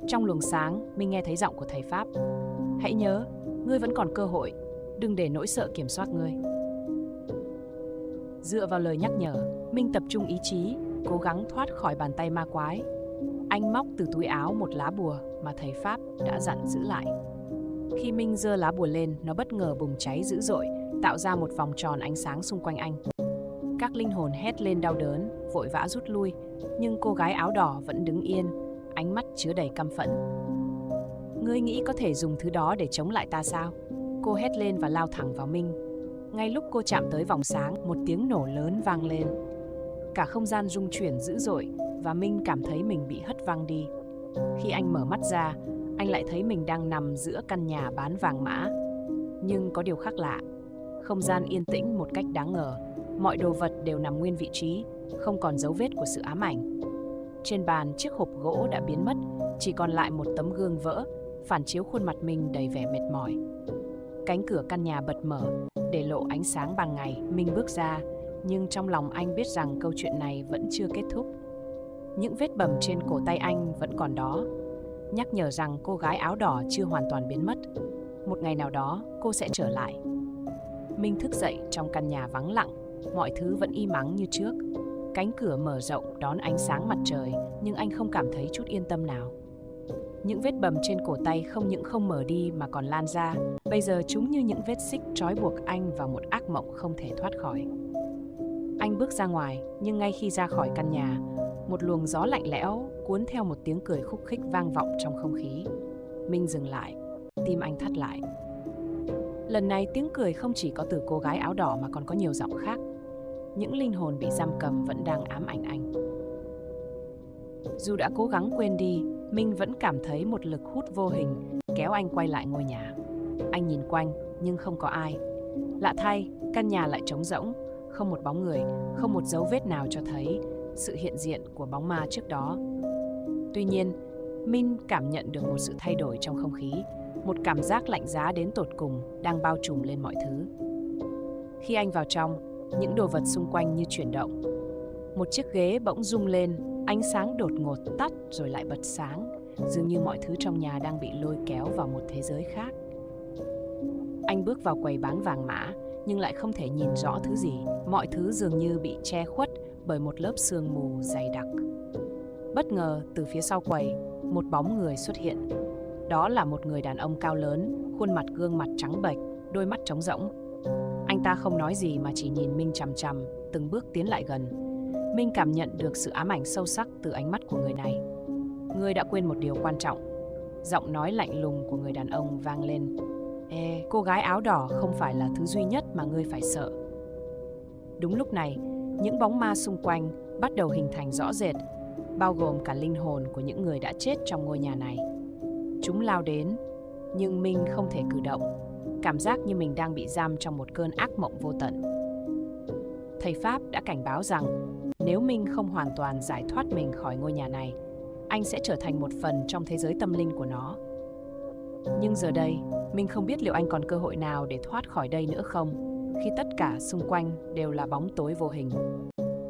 Trong luồng sáng, Minh nghe thấy giọng của thầy Pháp. Hãy nhớ, ngươi vẫn còn cơ hội. Đừng để nỗi sợ kiểm soát ngươi. Dựa vào lời nhắc nhở, Minh tập trung ý chí, cố gắng thoát khỏi bàn tay ma quái. Anh móc từ túi áo một lá bùa mà thầy Pháp đã dặn giữ lại. Khi Minh giơ lá bùa lên, nó bất ngờ bùng cháy dữ dội, tạo ra một vòng tròn ánh sáng xung quanh anh. Các linh hồn hét lên đau đớn, vội vã rút lui, nhưng cô gái áo đỏ vẫn đứng yên, ánh mắt chứa đầy căm phẫn. Ngươi nghĩ có thể dùng thứ đó để chống lại ta sao? Cô hét lên và lao thẳng vào Minh. Ngay lúc cô chạm tới vòng sáng, một tiếng nổ lớn vang lên. Cả không gian rung chuyển dữ dội và Minh cảm thấy mình bị hất văng đi. Khi anh mở mắt ra, anh lại thấy mình đang nằm giữa căn nhà bán vàng mã. Nhưng có điều khác lạ. Không gian yên tĩnh một cách đáng ngờ. Mọi đồ vật đều nằm nguyên vị trí, không còn dấu vết của sự ám ảnh. Trên bàn, chiếc hộp gỗ đã biến mất, chỉ còn lại một tấm gương vỡ, phản chiếu khuôn mặt Minh đầy vẻ mệt mỏi. Cánh cửa căn nhà bật mở, để lộ ánh sáng ban ngày. Minh bước ra, nhưng trong lòng anh biết rằng câu chuyện này vẫn chưa kết thúc. Những vết bầm trên cổ tay anh vẫn còn đó, nhắc nhở rằng cô gái áo đỏ chưa hoàn toàn biến mất. Một ngày nào đó, cô sẽ trở lại. Minh thức dậy trong căn nhà vắng lặng, mọi thứ vẫn im ắng như trước. Cánh cửa mở rộng đón ánh sáng mặt trời, nhưng anh không cảm thấy chút yên tâm nào. Những vết bầm trên cổ tay không những không mở đi mà còn lan ra. Bây giờ chúng như những vết xích trói buộc anh vào một ác mộng không thể thoát khỏi. Anh bước ra ngoài, nhưng ngay khi ra khỏi căn nhà, một luồng gió lạnh lẽo cuốn theo một tiếng cười khúc khích vang vọng trong không khí. Minh dừng lại, tim anh thắt lại. Lần này tiếng cười không chỉ có từ cô gái áo đỏ mà còn có nhiều giọng khác. Những linh hồn bị giam cầm vẫn đang ám ảnh anh. Dù đã cố gắng quên đi, Minh vẫn cảm thấy một lực hút vô hình kéo anh quay lại ngôi nhà. Anh nhìn quanh nhưng không có ai. Lạ thay, căn nhà lại trống rỗng, không một bóng người, không một dấu vết nào cho thấy sự hiện diện của bóng ma trước đó. Tuy nhiên, Minh cảm nhận được một sự thay đổi trong không khí, một cảm giác lạnh giá đến tột cùng đang bao trùm lên mọi thứ. Khi anh vào trong, những đồ vật xung quanh như chuyển động. Một chiếc ghế bỗng rung lên, ánh sáng đột ngột tắt rồi lại bật sáng, dường như mọi thứ trong nhà đang bị lôi kéo vào một thế giới khác. Anh bước vào quầy bán vàng mã, nhưng lại không thể nhìn rõ thứ gì. Mọi thứ dường như bị che khuất bởi một lớp sương mù dày đặc. Bất ngờ, từ phía sau quầy, một bóng người xuất hiện. Đó là một người đàn ông cao lớn, khuôn mặt gương mặt trắng bệch, đôi mắt trống rỗng. Anh ta không nói gì mà chỉ nhìn Minh chằm chằm, từng bước tiến lại gần. Minh cảm nhận được sự ám ảnh sâu sắc từ ánh mắt của người này. Ngươi đã quên một điều quan trọng. Giọng nói lạnh lùng của người đàn ông vang lên. Cô gái áo đỏ không phải là thứ duy nhất mà ngươi phải sợ. Đúng lúc này, những bóng ma xung quanh bắt đầu hình thành rõ rệt, bao gồm cả linh hồn của những người đã chết trong ngôi nhà này. Chúng lao đến, nhưng Minh không thể cử động, cảm giác như mình đang bị giam trong một cơn ác mộng vô tận. Thầy Pháp đã cảnh báo rằng nếu Minh không hoàn toàn giải thoát mình khỏi ngôi nhà này, anh sẽ trở thành một phần trong thế giới tâm linh của nó. Nhưng giờ đây, Minh không biết liệu anh còn cơ hội nào để thoát khỏi đây nữa không, khi tất cả xung quanh đều là bóng tối vô hình.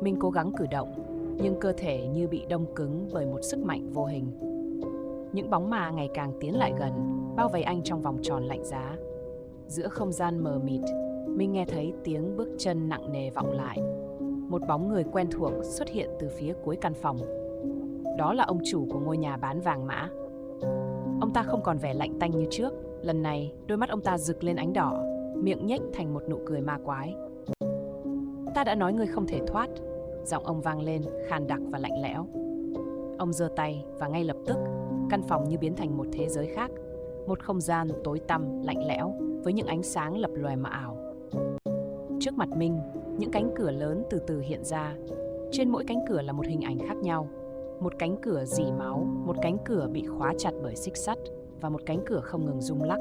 Minh cố gắng cử động, nhưng cơ thể như bị đông cứng bởi một sức mạnh vô hình. Những bóng ma ngày càng tiến lại gần, bao vây anh trong vòng tròn lạnh giá. Giữa không gian mờ mịt, Minh nghe thấy tiếng bước chân nặng nề vọng lại. Một bóng người quen thuộc xuất hiện từ phía cuối căn phòng. Đó là ông chủ của ngôi nhà bán vàng mã. Ông ta không còn vẻ lạnh tanh như trước. Lần này, đôi mắt ông ta rực lên ánh đỏ, miệng nhếch thành một nụ cười ma quái. Ta đã nói ngươi không thể thoát. Giọng ông vang lên, khàn đặc và lạnh lẽo. Ông giơ tay và ngay lập tức, căn phòng như biến thành một thế giới khác. Một không gian tối tăm, lạnh lẽo, với những ánh sáng lập lòe mà ảo. Trước mặt Minh, những cánh cửa lớn từ từ hiện ra. Trên mỗi cánh cửa là một hình ảnh khác nhau. Một cánh cửa rỉ máu, một cánh cửa bị khóa chặt bởi xích sắt và một cánh cửa không ngừng rung lắc.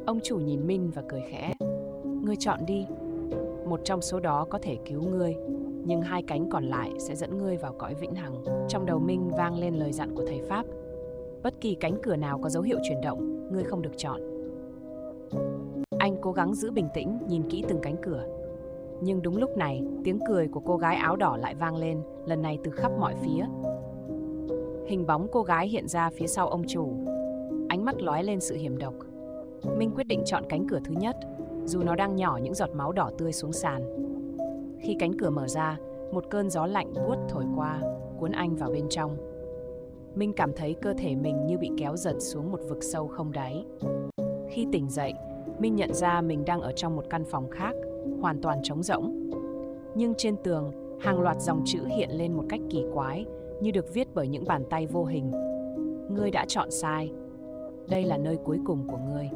Ông chủ nhìn Minh và cười khẽ. Ngươi chọn đi. Một trong số đó có thể cứu ngươi, nhưng hai cánh còn lại sẽ dẫn ngươi vào cõi vĩnh hằng. Trong đầu Minh vang lên lời dặn của thầy Pháp. Bất kỳ cánh cửa nào có dấu hiệu chuyển động, ngươi không được chọn. Anh cố gắng giữ bình tĩnh, nhìn kỹ từng cánh cửa. Nhưng đúng lúc này, tiếng cười của cô gái áo đỏ lại vang lên, lần này từ khắp mọi phía. Hình bóng cô gái hiện ra phía sau ông chủ. Ánh mắt lóe lên sự hiểm độc. Minh quyết định chọn cánh cửa thứ nhất, dù nó đang nhỏ những giọt máu đỏ tươi xuống sàn. Khi cánh cửa mở ra, một cơn gió lạnh buốt thổi qua, cuốn anh vào bên trong. Minh cảm thấy cơ thể mình như bị kéo giật xuống một vực sâu không đáy. Khi tỉnh dậy, Minh nhận ra mình đang ở trong một căn phòng khác, hoàn toàn trống rỗng. Nhưng trên tường, hàng loạt dòng chữ hiện lên một cách kỳ quái, như được viết bởi những bàn tay vô hình. Ngươi đã chọn sai. Đây là nơi cuối cùng của ngươi.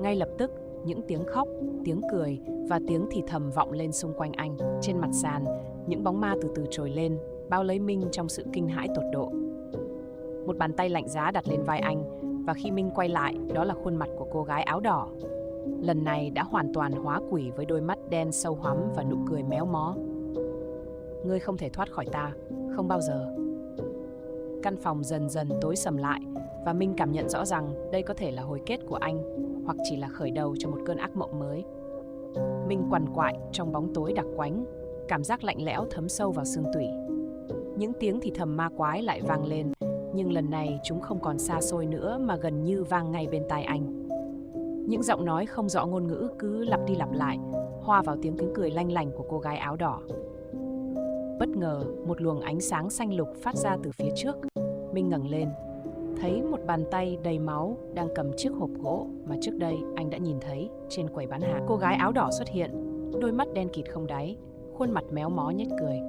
Ngay lập tức, những tiếng khóc, tiếng cười và tiếng thì thầm vọng lên xung quanh anh. Trên mặt sàn, những bóng ma từ từ trồi lên, bao lấy Minh trong sự kinh hãi tột độ. Một bàn tay lạnh giá đặt lên vai anh, và khi Minh quay lại, đó là khuôn mặt của cô gái áo đỏ. lần này đã hoàn toàn hóa quỷ với đôi mắt đen sâu hoắm và nụ cười méo mó. Ngươi không thể thoát khỏi ta, không bao giờ. Căn phòng dần dần tối sầm lại và Minh cảm nhận rõ rằng đây có thể là hồi kết của anh hoặc chỉ là khởi đầu cho một cơn ác mộng mới. Minh quằn quại trong bóng tối đặc quánh, cảm giác lạnh lẽo thấm sâu vào xương tủy. Những tiếng thì thầm ma quái lại vang lên, nhưng lần này chúng không còn xa xôi nữa mà gần như vang ngay bên tai anh. Những giọng nói không rõ ngôn ngữ cứ lặp đi lặp lại, hòa vào tiếng cười lanh lảnh của cô gái áo đỏ. Bất ngờ, một luồng ánh sáng xanh lục phát ra từ phía trước. Minh ngẩng lên, thấy một bàn tay đầy máu đang cầm chiếc hộp gỗ mà trước đây anh đã nhìn thấy trên quầy bán hàng. Cô gái áo đỏ xuất hiện, đôi mắt đen kịt không đáy, khuôn mặt méo mó nhếch cười.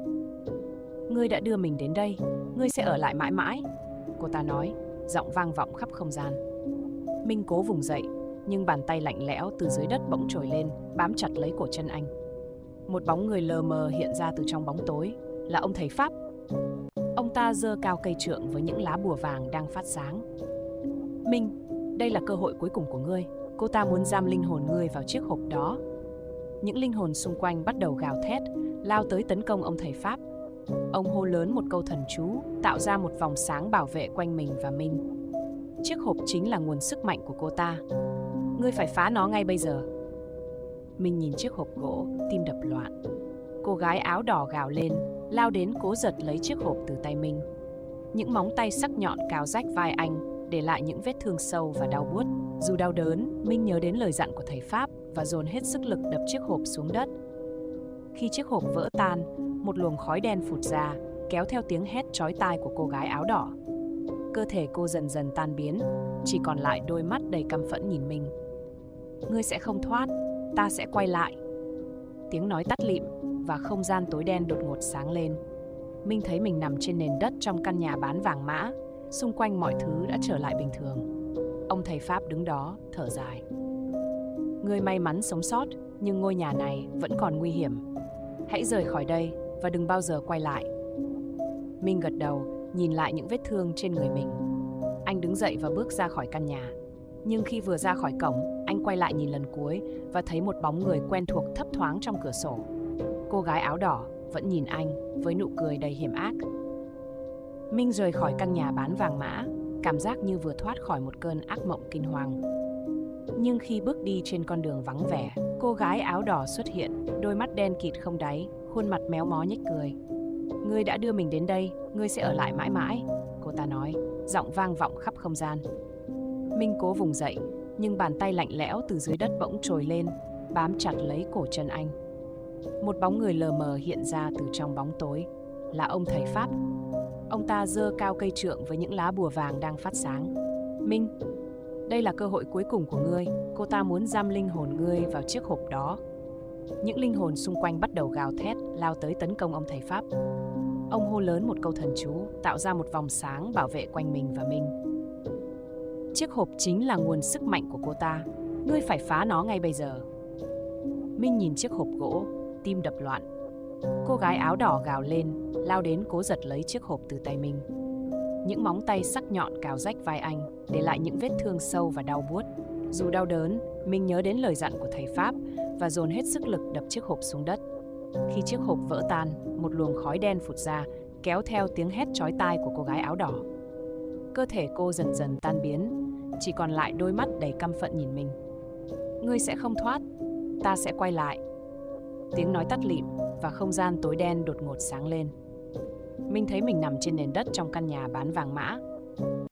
Ngươi đã đưa mình đến đây, ngươi sẽ ở lại mãi mãi, cô ta nói, giọng vang vọng khắp không gian. Minh cố vùng dậy, nhưng bàn tay lạnh lẽo từ dưới đất bỗng trồi lên, bám chặt lấy cổ chân anh. Một bóng người lờ mờ hiện ra từ trong bóng tối, là ông thầy Pháp. Ông ta giơ cao cây trượng với những lá bùa vàng đang phát sáng. Minh, đây là cơ hội cuối cùng của ngươi. Cô ta muốn giam linh hồn ngươi vào chiếc hộp đó. Những linh hồn xung quanh bắt đầu gào thét, lao tới tấn công ông thầy Pháp. Ông hô lớn một câu thần chú, tạo ra một vòng sáng bảo vệ quanh mình và Minh. Chiếc hộp chính là nguồn sức mạnh của cô ta. Ngươi phải phá nó ngay bây giờ. Minh nhìn chiếc hộp gỗ, tim đập loạn. Cô gái áo đỏ gào lên, lao đến cố giật lấy chiếc hộp từ tay Minh. Những móng tay sắc nhọn cào rách vai anh, để lại những vết thương sâu và đau buốt. Dù đau đớn, Minh nhớ đến lời dặn của thầy Pháp và dồn hết sức lực đập chiếc hộp xuống đất. Khi chiếc hộp vỡ tan, một luồng khói đen phụt ra, kéo theo tiếng hét chói tai của cô gái áo đỏ. Cơ thể cô dần dần tan biến, chỉ còn lại đôi mắt đầy căm phẫn nhìn Minh. Ngươi sẽ không thoát, ta sẽ quay lại. Tiếng nói tắt lịm và không gian tối đen đột ngột sáng lên. Minh thấy mình nằm trên nền đất trong căn nhà bán vàng mã, xung quanh mọi thứ đã trở lại bình thường. Ông thầy Pháp đứng đó, thở dài. Ngươi may mắn sống sót, nhưng ngôi nhà này vẫn còn nguy hiểm. Hãy rời khỏi đây và đừng bao giờ quay lại. Minh gật đầu, nhìn lại những vết thương trên người mình. Anh đứng dậy và bước ra khỏi căn nhà. Nhưng khi vừa ra khỏi cổng, anh quay lại nhìn lần cuối và thấy một bóng người quen thuộc thấp thoáng trong cửa sổ. Cô gái áo đỏ vẫn nhìn anh với nụ cười đầy hiểm ác. Minh rời khỏi căn nhà bán vàng mã, cảm giác như vừa thoát khỏi một cơn ác mộng kinh hoàng. Nhưng khi bước đi trên con đường vắng vẻ, cô gái áo đỏ xuất hiện, đôi mắt đen kịt không đáy, khuôn mặt méo mó nhếch cười. Ngươi đã đưa mình đến đây, ngươi sẽ ở lại mãi mãi, cô ta nói, giọng vang vọng khắp không gian. Minh cố vùng dậy, nhưng bàn tay lạnh lẽo từ dưới đất bỗng trồi lên, bám chặt lấy cổ chân anh. Một bóng người lờ mờ hiện ra từ trong bóng tối, là ông thầy Pháp. Ông ta giơ cao cây trượng với những lá bùa vàng đang phát sáng. Minh, đây là cơ hội cuối cùng của ngươi, cô ta muốn giam linh hồn ngươi vào chiếc hộp đó. Những linh hồn xung quanh bắt đầu gào thét, lao tới tấn công ông thầy Pháp. Ông hô lớn một câu thần chú, tạo ra một vòng sáng bảo vệ quanh mình và Minh. Chiếc hộp chính là nguồn sức mạnh của cô ta, ngươi phải phá nó ngay bây giờ. Minh nhìn chiếc hộp gỗ, tim đập loạn. Cô gái áo đỏ gào lên, lao đến cố giật lấy chiếc hộp từ tay Minh. Những móng tay sắc nhọn cào rách vai anh, để lại những vết thương sâu và đau buốt. Dù đau đớn, Minh nhớ đến lời dặn của thầy Pháp và dồn hết sức lực đập chiếc hộp xuống đất. Khi chiếc hộp vỡ tan, một luồng khói đen phụt ra, kéo theo tiếng hét chói tai của cô gái áo đỏ. Cơ thể cô dần dần tan biến, chỉ còn lại đôi mắt đầy căm phẫn nhìn mình. Ngươi sẽ không thoát, ta sẽ quay lại. Tiếng nói tắt lịm và không gian tối đen đột ngột sáng lên. Minh thấy mình nằm trên nền đất trong căn nhà bán vàng mã.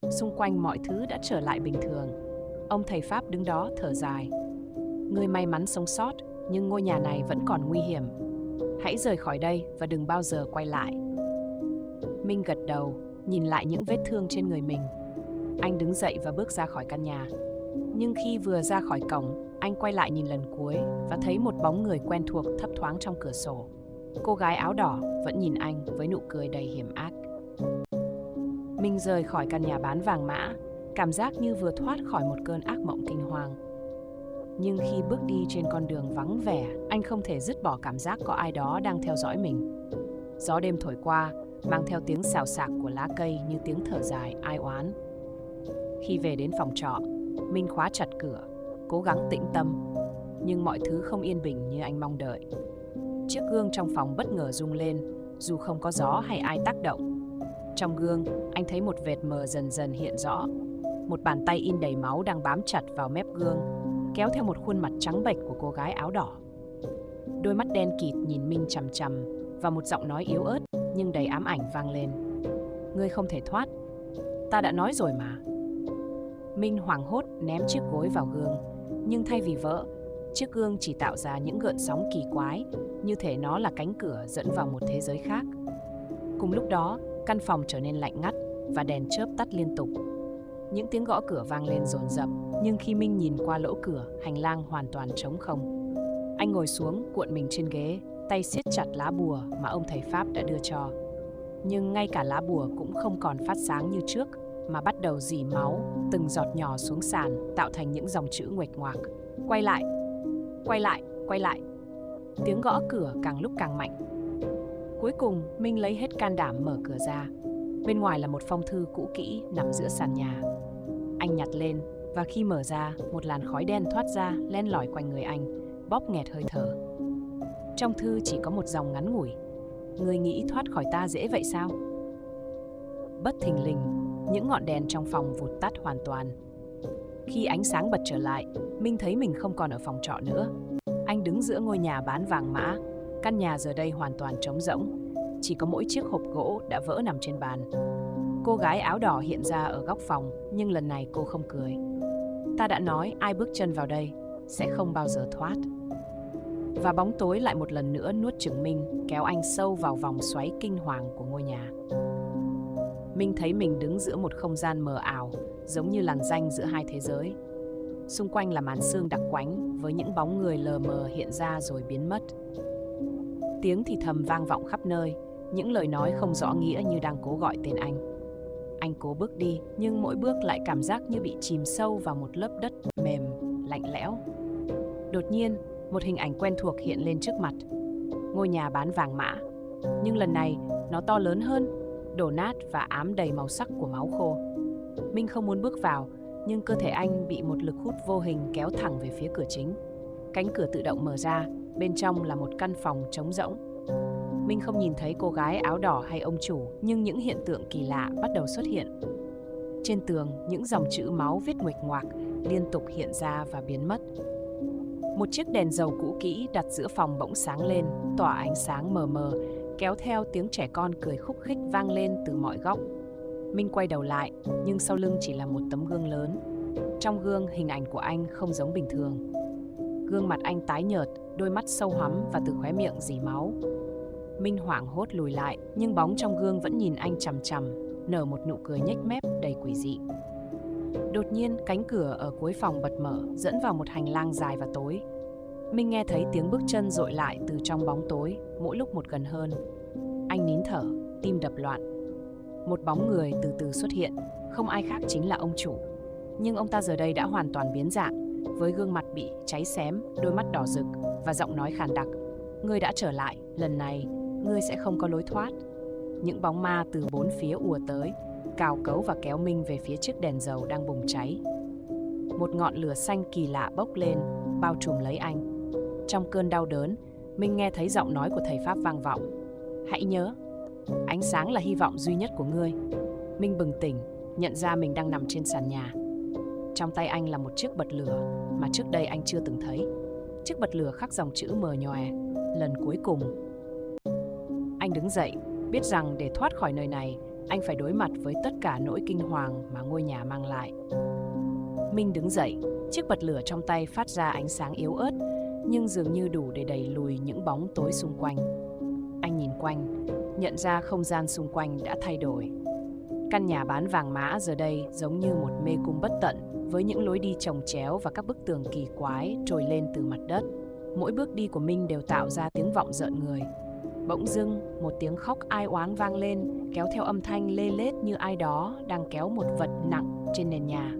Xung quanh mọi thứ đã trở lại bình thường. Ông thầy Pháp đứng đó thở dài. Ngươi may mắn sống sót, nhưng ngôi nhà này vẫn còn nguy hiểm. Hãy rời khỏi đây và đừng bao giờ quay lại. Minh gật đầu, nhìn lại những vết thương trên người mình. Anh đứng dậy và bước ra khỏi căn nhà. Nhưng khi vừa ra khỏi cổng, anh quay lại nhìn lần cuối và thấy một bóng người quen thuộc thấp thoáng trong cửa sổ. Cô gái áo đỏ vẫn nhìn anh với nụ cười đầy hiểm ác. Minh rời khỏi căn nhà bán vàng mã, cảm giác như vừa thoát khỏi một cơn ác mộng kinh hoàng. Nhưng khi bước đi trên con đường vắng vẻ, anh không thể dứt bỏ cảm giác có ai đó đang theo dõi mình. Gió đêm thổi qua, mang theo tiếng xào xạc của lá cây như tiếng thở dài ai oán. Khi về đến phòng trọ, Minh khóa chặt cửa. cố gắng tĩnh tâm. Nhưng mọi thứ không yên bình như anh mong đợi. Chiếc gương trong phòng bất ngờ rung lên, dù không có gió hay ai tác động. Trong gương, anh thấy một vệt mờ dần dần hiện rõ. Một bàn tay in đầy máu đang bám chặt vào mép gương, kéo theo một khuôn mặt trắng bệch của cô gái áo đỏ. Đôi mắt đen kịt nhìn Minh chằm chằm, và một giọng nói yếu ớt nhưng đầy ám ảnh vang lên. Ngươi không thể thoát. Ta đã nói rồi mà. Minh hoảng hốt ném chiếc gối vào gương, nhưng thay vì vỡ, chiếc gương chỉ tạo ra những gợn sóng kỳ quái, như thể nó là cánh cửa dẫn vào một thế giới khác. Cùng lúc đó, căn phòng trở nên lạnh ngắt và đèn chớp tắt liên tục. Những tiếng gõ cửa vang lên dồn dập, nhưng khi Minh nhìn qua lỗ cửa, hành lang hoàn toàn trống không. Anh ngồi xuống, cuộn mình trên ghế, tay siết chặt lá bùa mà ông thầy Pháp đã đưa cho. Nhưng ngay cả lá bùa cũng không còn phát sáng như trước, mà bắt đầu rỉ máu, từng giọt nhỏ xuống sàn, tạo thành những dòng chữ nguệch ngoạc. Quay lại, quay lại, quay lại. Tiếng gõ cửa càng lúc càng mạnh. Cuối cùng, Minh lấy hết can đảm mở cửa ra. Bên ngoài là một phong thư cũ kỹ nằm giữa sàn nhà. Anh nhặt lên, và khi mở ra, một làn khói đen thoát ra, len lỏi quanh người anh, bóp nghẹt hơi thở. Trong thư chỉ có một dòng ngắn ngủi. Ngươi nghĩ thoát khỏi ta dễ vậy sao? Bất thình lình, những ngọn đèn trong phòng vụt tắt hoàn toàn. Khi ánh sáng bật trở lại, Minh thấy mình không còn ở phòng trọ nữa. Anh đứng giữa ngôi nhà bán vàng mã. Căn nhà giờ đây hoàn toàn trống rỗng, chỉ có mỗi chiếc hộp gỗ đã vỡ nằm trên bàn. Cô gái áo đỏ hiện ra ở góc phòng, nhưng lần này cô không cười. Ta đã nói ai bước chân vào đây sẽ không bao giờ thoát. Và bóng tối lại một lần nữa nuốt chửng Minh, kéo anh sâu vào vòng xoáy kinh hoàng của ngôi nhà. Minh thấy mình đứng giữa một không gian mờ ảo, giống như lằn ranh giữa hai thế giới. Xung quanh là màn sương đặc quánh với những bóng người lờ mờ hiện ra rồi biến mất. Tiếng thì thầm vang vọng khắp nơi, những lời nói không rõ nghĩa như đang cố gọi tên anh. Anh cố bước đi, nhưng mỗi bước lại cảm giác như bị chìm sâu vào một lớp đất mềm, lạnh lẽo. Đột nhiên, một hình ảnh quen thuộc hiện lên trước mặt. Ngôi nhà bán vàng mã. Nhưng lần này, nó to lớn hơn, đổ nát và ám đầy màu sắc của máu khô. Minh không muốn bước vào, nhưng cơ thể anh bị một lực hút vô hình kéo thẳng về phía cửa chính. Cánh cửa tự động mở ra, bên trong là một căn phòng trống rỗng. Minh không nhìn thấy cô gái áo đỏ hay ông chủ, nhưng những hiện tượng kỳ lạ bắt đầu xuất hiện. Trên tường, những dòng chữ máu viết nguệch ngoạc liên tục hiện ra và biến mất. Một chiếc đèn dầu cũ kỹ đặt giữa phòng bỗng sáng lên, tỏa ánh sáng mờ mờ, kéo theo tiếng trẻ con cười khúc khích vang lên từ mọi góc. Minh quay đầu lại, nhưng sau lưng chỉ là một tấm gương lớn. Trong gương, hình ảnh của anh không giống bình thường. Gương mặt anh tái nhợt, đôi mắt sâu hoắm và từ khóe miệng rỉ máu. Minh hoảng hốt lùi lại, nhưng bóng trong gương vẫn nhìn anh chằm chằm, nở một nụ cười nhếch mép đầy quỷ dị. Đột nhiên, cánh cửa ở cuối phòng bật mở, dẫn vào một hành lang dài và tối. Minh nghe thấy tiếng bước chân dội lại từ trong bóng tối, mỗi lúc một gần hơn. Anh nín thở, tim đập loạn. Một bóng người từ từ xuất hiện, không ai khác chính là ông chủ. Nhưng ông ta giờ đây đã hoàn toàn biến dạng, với gương mặt bị cháy xém, đôi mắt đỏ rực và giọng nói khàn đặc. Ngươi đã trở lại, lần này, ngươi sẽ không có lối thoát. Những bóng ma từ bốn phía ùa tới, cào cấu và kéo Minh về phía chiếc đèn dầu đang bùng cháy. Một ngọn lửa xanh kỳ lạ bốc lên, bao trùm lấy anh. Trong cơn đau đớn, Minh nghe thấy giọng nói của thầy Pháp vang vọng. Hãy nhớ, ánh sáng là hy vọng duy nhất của ngươi. Minh bừng tỉnh, nhận ra mình đang nằm trên sàn nhà. Trong tay anh là một chiếc bật lửa mà trước đây anh chưa từng thấy. Chiếc bật lửa khắc dòng chữ mờ nhòe, lần cuối cùng. Anh đứng dậy, biết rằng để thoát khỏi nơi này, anh phải đối mặt với tất cả nỗi kinh hoàng mà ngôi nhà mang lại. Minh đứng dậy, chiếc bật lửa trong tay phát ra ánh sáng yếu ớt, nhưng dường như đủ để đẩy lùi những bóng tối xung quanh. Anh nhìn quanh, nhận ra không gian xung quanh đã thay đổi. Căn nhà bán vàng mã giờ đây giống như một mê cung bất tận, với những lối đi chồng chéo và các bức tường kỳ quái trồi lên từ mặt đất. Mỗi bước đi của Minh đều tạo ra tiếng vọng rợn người. Bỗng dưng, một tiếng khóc ai oán vang lên, kéo theo âm thanh lê lết như ai đó đang kéo một vật nặng trên nền nhà.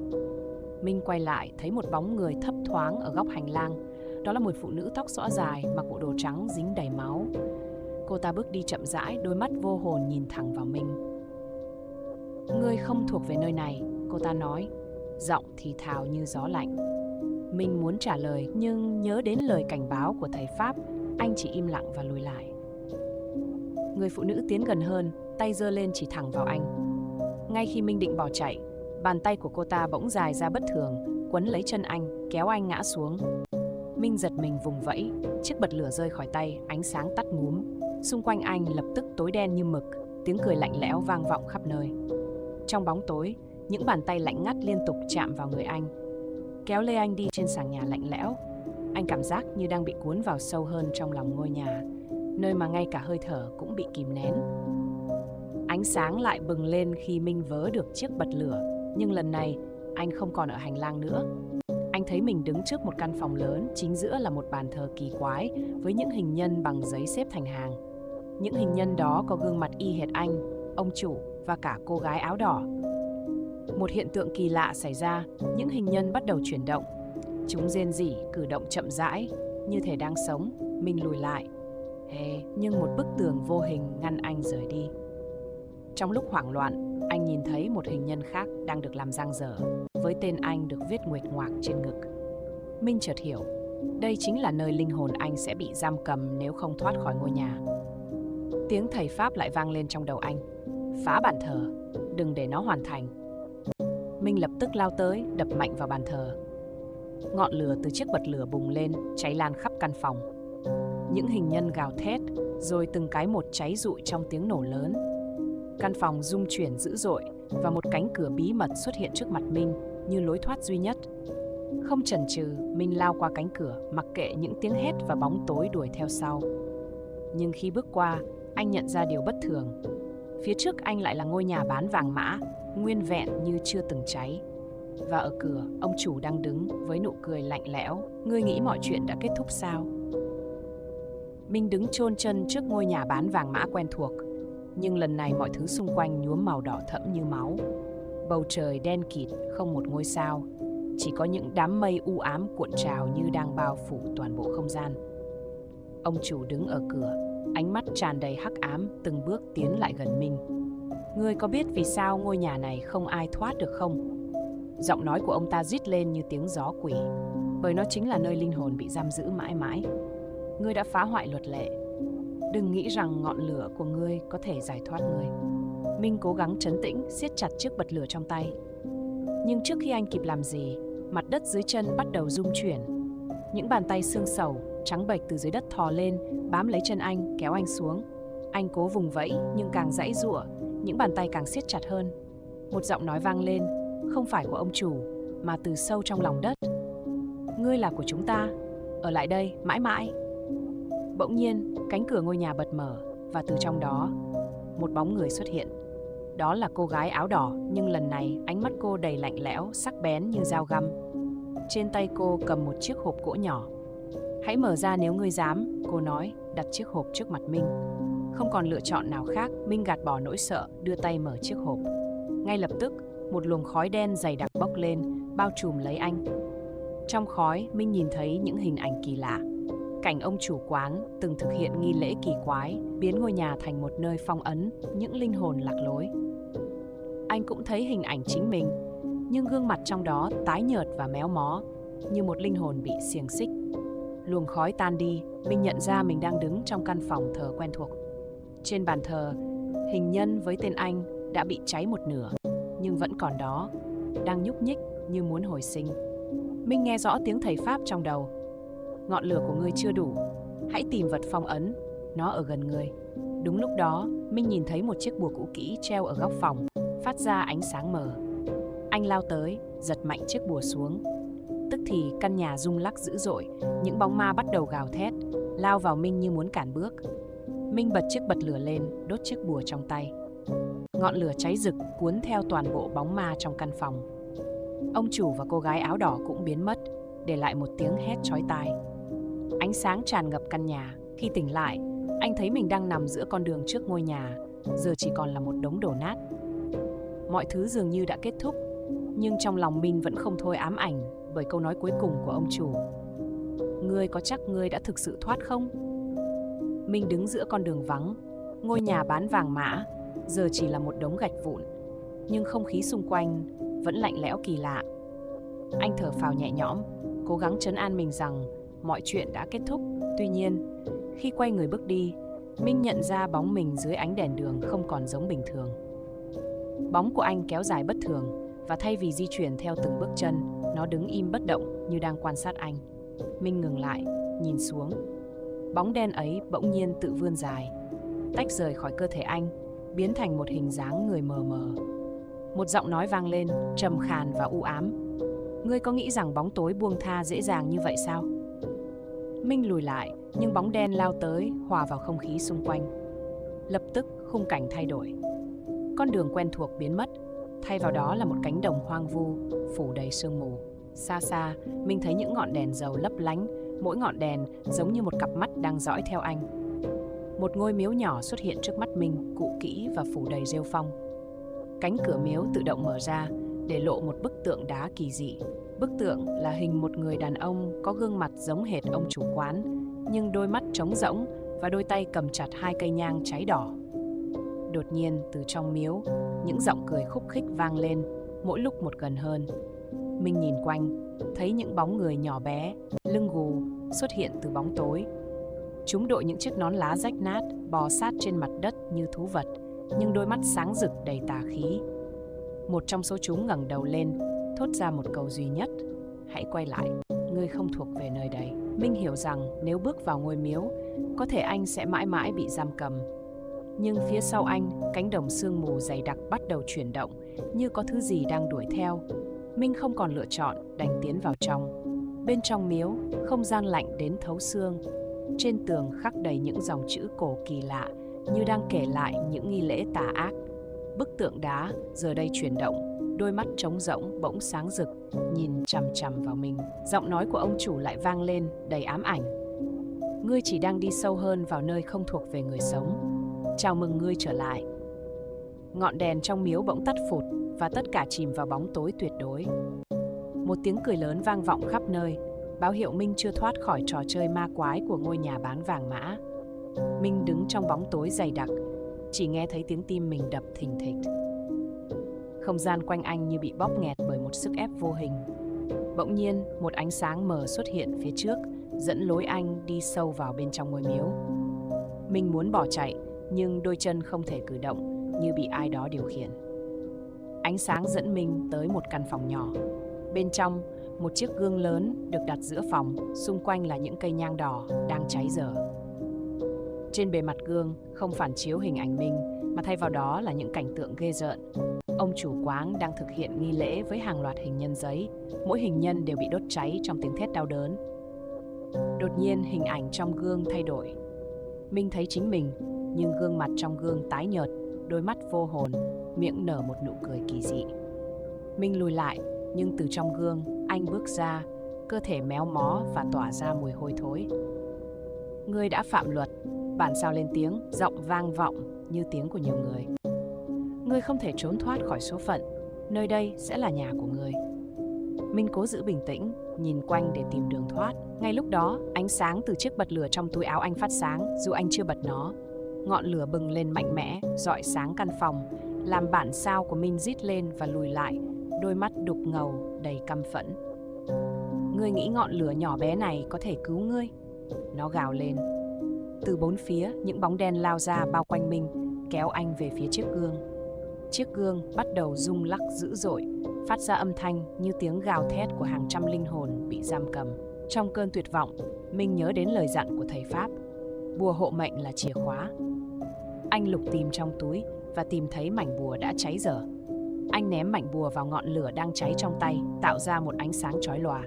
Minh quay lại, thấy một bóng người thấp thoáng ở góc hành lang. Đó là một phụ nữ tóc xõa dài, mặc bộ đồ trắng dính đầy máu. Cô ta bước đi chậm rãi, đôi mắt vô hồn nhìn thẳng vào Minh. Ngươi không thuộc về nơi này, cô ta nói, giọng thì thào như gió lạnh. Minh muốn trả lời nhưng nhớ đến lời cảnh báo của thầy Pháp, anh chỉ im lặng và lùi lại. Người phụ nữ tiến gần hơn, tay giơ lên chỉ thẳng vào anh. Ngay khi Minh định bỏ chạy, bàn tay của cô ta bỗng dài ra bất thường, quấn lấy chân anh, kéo anh ngã xuống. Minh giật mình vùng vẫy, chiếc bật lửa rơi khỏi tay, ánh sáng tắt ngúm. Xung quanh anh lập tức tối đen như mực, tiếng cười lạnh lẽo vang vọng khắp nơi. Trong bóng tối, những bàn tay lạnh ngắt liên tục chạm vào người anh, kéo lê anh đi trên sàn nhà lạnh lẽo. Anh cảm giác như đang bị cuốn vào sâu hơn trong lòng ngôi nhà, nơi mà ngay cả hơi thở cũng bị kìm nén. Ánh sáng lại bừng lên khi Minh vớ được chiếc bật lửa, nhưng lần này anh không còn ở hành lang nữa. Anh thấy mình đứng trước một căn phòng lớn, chính giữa là một bàn thờ kỳ quái với những hình nhân bằng giấy xếp thành hàng. Những hình nhân đó có gương mặt y hệt anh, ông chủ và cả cô gái áo đỏ. Một hiện tượng kỳ lạ xảy ra, những hình nhân bắt đầu chuyển động. Chúng rên rỉ, cử động chậm rãi, như thể đang sống. Minh lùi lại. Nhưng một bức tường vô hình ngăn anh rời đi. Trong lúc hoảng loạn, anh nhìn thấy một hình nhân khác đang được làm dang dở, với tên anh được viết nguệch ngoạc trên ngực. Minh chợt hiểu, đây chính là nơi linh hồn anh sẽ bị giam cầm nếu không thoát khỏi ngôi nhà. Tiếng thầy Pháp lại vang lên trong đầu anh. Phá bàn thờ, đừng để nó hoàn thành. Minh lập tức lao tới, đập mạnh vào bàn thờ. Ngọn lửa từ chiếc bật lửa bùng lên, cháy lan khắp căn phòng. Những hình nhân gào thét, rồi từng cái một cháy rụi trong tiếng nổ lớn. Căn phòng rung chuyển dữ dội và một cánh cửa bí mật xuất hiện trước mặt Minh như lối thoát duy nhất. Không chần chừ, Minh lao qua cánh cửa, mặc kệ những tiếng hét và bóng tối đuổi theo sau. Nhưng khi bước qua, anh nhận ra điều bất thường. Phía trước anh lại là ngôi nhà bán vàng mã, nguyên vẹn như chưa từng cháy. Và ở cửa, ông chủ đang đứng với nụ cười lạnh lẽo. Ngươi nghĩ mọi chuyện đã kết thúc sao? Minh đứng chôn chân trước ngôi nhà bán vàng mã quen thuộc. Nhưng lần này mọi thứ xung quanh nhuốm màu đỏ thẫm như máu. Bầu trời đen kịt, không một ngôi sao. Chỉ có những đám mây u ám cuộn trào như đang bao phủ toàn bộ không gian. Ông chủ đứng ở cửa, ánh mắt tràn đầy hắc ám, từng bước tiến lại gần Minh. Ngươi có biết vì sao ngôi nhà này không ai thoát được không? Giọng nói của ông ta rít lên như tiếng gió quỷ, bởi nó chính là nơi linh hồn bị giam giữ mãi mãi. Ngươi đã phá hoại luật lệ. Đừng nghĩ rằng ngọn lửa của ngươi có thể giải thoát ngươi. Minh cố gắng trấn tĩnh, siết chặt chiếc bật lửa trong tay. Nhưng trước khi anh kịp làm gì, mặt đất dưới chân bắt đầu rung chuyển. Những bàn tay xương sầu, trắng bệch từ dưới đất thò lên, bám lấy chân anh, kéo anh xuống. Anh cố vùng vẫy, nhưng càng giãy giụa, những bàn tay càng siết chặt hơn. Một giọng nói vang lên, không phải của ông chủ, mà từ sâu trong lòng đất. Ngươi là của chúng ta, ở lại đây, mãi mãi. Bỗng nhiên, cánh cửa ngôi nhà bật mở, và từ trong đó, một bóng người xuất hiện. Đó là cô gái áo đỏ, nhưng lần này ánh mắt cô đầy lạnh lẽo, sắc bén như dao găm. Trên tay cô cầm một chiếc hộp gỗ nhỏ. Hãy mở ra nếu ngươi dám, cô nói, đặt chiếc hộp trước mặt Minh. Không còn lựa chọn nào khác, Minh gạt bỏ nỗi sợ, đưa tay mở chiếc hộp. Ngay lập tức, một luồng khói đen dày đặc bốc lên, bao trùm lấy anh. Trong khói, Minh nhìn thấy những hình ảnh kỳ lạ. Cảnh ông chủ quán từng thực hiện nghi lễ kỳ quái, biến ngôi nhà thành một nơi phong ấn những linh hồn lạc lối. Anh cũng thấy hình ảnh chính mình, nhưng gương mặt trong đó tái nhợt và méo mó, như một linh hồn bị xiềng xích. Luồng khói tan đi, Minh nhận ra mình đang đứng trong căn phòng thờ quen thuộc. Trên bàn thờ, hình nhân với tên anh đã bị cháy một nửa, nhưng vẫn còn đó, đang nhúc nhích như muốn hồi sinh. Minh nghe rõ tiếng thầy Pháp trong đầu. Ngọn lửa của ngươi chưa đủ, hãy tìm vật phong ấn, nó ở gần ngươi. Đúng lúc đó, Minh nhìn thấy một chiếc bùa cũ kỹ treo ở góc phòng, phát ra ánh sáng mờ. Anh lao tới, giật mạnh chiếc bùa xuống. Tức thì căn nhà rung lắc dữ dội, những bóng ma bắt đầu gào thét, lao vào Minh như muốn cản bước. Minh bật chiếc bật lửa lên, đốt chiếc bùa trong tay. Ngọn lửa cháy rực cuốn theo toàn bộ bóng ma trong căn phòng. Ông chủ và cô gái áo đỏ cũng biến mất, để lại một tiếng hét chói tai. Ánh sáng tràn ngập căn nhà. Khi tỉnh lại, anh thấy mình đang nằm giữa con đường trước ngôi nhà, giờ chỉ còn là một đống đổ nát. Mọi thứ dường như đã kết thúc, nhưng trong lòng Minh vẫn không thôi ám ảnh bởi câu nói cuối cùng của ông chủ. Ngươi có chắc ngươi đã thực sự thoát không? Minh đứng giữa con đường vắng, ngôi nhà bán vàng mã, giờ chỉ là một đống gạch vụn, nhưng không khí xung quanh vẫn lạnh lẽo kỳ lạ. Anh thở phào nhẹ nhõm, cố gắng trấn an mình rằng mọi chuyện đã kết thúc. Tuy nhiên, khi quay người bước đi, Minh nhận ra bóng mình dưới ánh đèn đường không còn giống bình thường. Bóng của anh kéo dài bất thường, và thay vì di chuyển theo từng bước chân, nó đứng im bất động như đang quan sát anh. Minh ngừng lại, nhìn xuống. Bóng đen ấy bỗng nhiên tự vươn dài, tách rời khỏi cơ thể anh, biến thành một hình dáng người mờ mờ. Một giọng nói vang lên, trầm khàn và u ám. Ngươi có nghĩ rằng bóng tối buông tha dễ dàng như vậy sao? Minh lùi lại, nhưng bóng đen lao tới, hòa vào không khí xung quanh. Lập tức, khung cảnh thay đổi. Con đường quen thuộc biến mất, thay vào đó là một cánh đồng hoang vu, phủ đầy sương mù. Xa xa, Minh thấy những ngọn đèn dầu lấp lánh, mỗi ngọn đèn giống như một cặp mắt đang dõi theo anh. Một ngôi miếu nhỏ xuất hiện trước mắt Minh, cũ kỹ và phủ đầy rêu phong. Cánh cửa miếu tự động mở ra, để lộ một bức tượng đá kỳ dị. Bức tượng là hình một người đàn ông có gương mặt giống hệt ông chủ quán, nhưng đôi mắt trống rỗng và đôi tay cầm chặt hai cây nhang cháy đỏ. Đột nhiên, từ trong miếu, những giọng cười khúc khích vang lên, mỗi lúc một gần hơn. Minh nhìn quanh, thấy những bóng người nhỏ bé, lưng gù, xuất hiện từ bóng tối. Chúng đội những chiếc nón lá rách nát, bò sát trên mặt đất như thú vật, nhưng đôi mắt sáng rực đầy tà khí. Một trong số chúng ngẩng đầu lên, thốt ra một câu duy nhất: hãy quay lại, ngươi không thuộc về nơi đây. Minh hiểu rằng nếu bước vào ngôi miếu, có thể anh sẽ mãi mãi bị giam cầm. Nhưng phía sau anh, cánh đồng sương mù dày đặc bắt đầu chuyển động, như có thứ gì đang đuổi theo. Minh không còn lựa chọn, đành tiến vào trong. Bên trong miếu, không gian lạnh đến thấu xương. Trên tường khắc đầy những dòng chữ cổ kỳ lạ, như đang kể lại những nghi lễ tà ác. Bức tượng đá giờ đây chuyển động, đôi mắt trống rỗng bỗng sáng rực, nhìn chằm chằm vào mình. Giọng nói của ông chủ lại vang lên, đầy ám ảnh. Ngươi chỉ đang đi sâu hơn vào nơi không thuộc về người sống. Chào mừng ngươi trở lại. Ngọn đèn trong miếu bỗng tắt phụt, và tất cả chìm vào bóng tối tuyệt đối. Một tiếng cười lớn vang vọng khắp nơi, báo hiệu Minh chưa thoát khỏi trò chơi ma quái của ngôi nhà bán vàng mã. Minh đứng trong bóng tối dày đặc, chỉ nghe thấy tiếng tim mình đập thình thịch. Không gian quanh anh như bị bóp nghẹt bởi một sức ép vô hình. Bỗng nhiên, một ánh sáng mờ xuất hiện phía trước, dẫn lối anh đi sâu vào bên trong ngôi miếu. Minh muốn bỏ chạy, nhưng đôi chân không thể cử động, như bị ai đó điều khiển. Ánh sáng dẫn Minh tới một căn phòng nhỏ. Bên trong, một chiếc gương lớn được đặt giữa phòng, xung quanh là những cây nhang đỏ đang cháy dở. Trên bề mặt gương không phản chiếu hình ảnh Minh, mà thay vào đó là những cảnh tượng ghê rợn. Ông chủ quán đang thực hiện nghi lễ với hàng loạt hình nhân giấy. Mỗi hình nhân đều bị đốt cháy trong tiếng thét đau đớn. Đột nhiên, hình ảnh trong gương thay đổi. Minh thấy chính mình, nhưng gương mặt trong gương tái nhợt, đôi mắt vô hồn, miệng nở một nụ cười kỳ dị. Minh lùi lại, nhưng từ trong gương, anh bước ra, cơ thể méo mó và tỏa ra mùi hôi thối. Ngươi đã phạm luật, bản sao lên tiếng, giọng vang vọng như tiếng của nhiều người. Ngươi không thể trốn thoát khỏi số phận, nơi đây sẽ là nhà của ngươi. Minh cố giữ bình tĩnh, nhìn quanh để tìm đường thoát. Ngay lúc đó, ánh sáng từ chiếc bật lửa trong túi áo anh phát sáng, dù anh chưa bật nó. Ngọn lửa bừng lên mạnh mẽ, rọi sáng căn phòng, làm bản sao của Minh rít lên và lùi lại, đôi mắt đục ngầu, đầy căm phẫn. Ngươi nghĩ ngọn lửa nhỏ bé này có thể cứu ngươi? Nó gào lên. Từ bốn phía, những bóng đen lao ra bao quanh Minh, kéo anh về phía chiếc gương. Chiếc gương bắt đầu rung lắc dữ dội, phát ra âm thanh như tiếng gào thét của hàng trăm linh hồn bị giam cầm. Trong cơn tuyệt vọng, Minh nhớ đến lời dặn của thầy Pháp. Bùa hộ mệnh là chìa khóa. Anh lục tìm trong túi và tìm thấy mảnh bùa đã cháy dở. Anh ném mảnh bùa vào ngọn lửa đang cháy trong tay, tạo ra một ánh sáng chói lòa.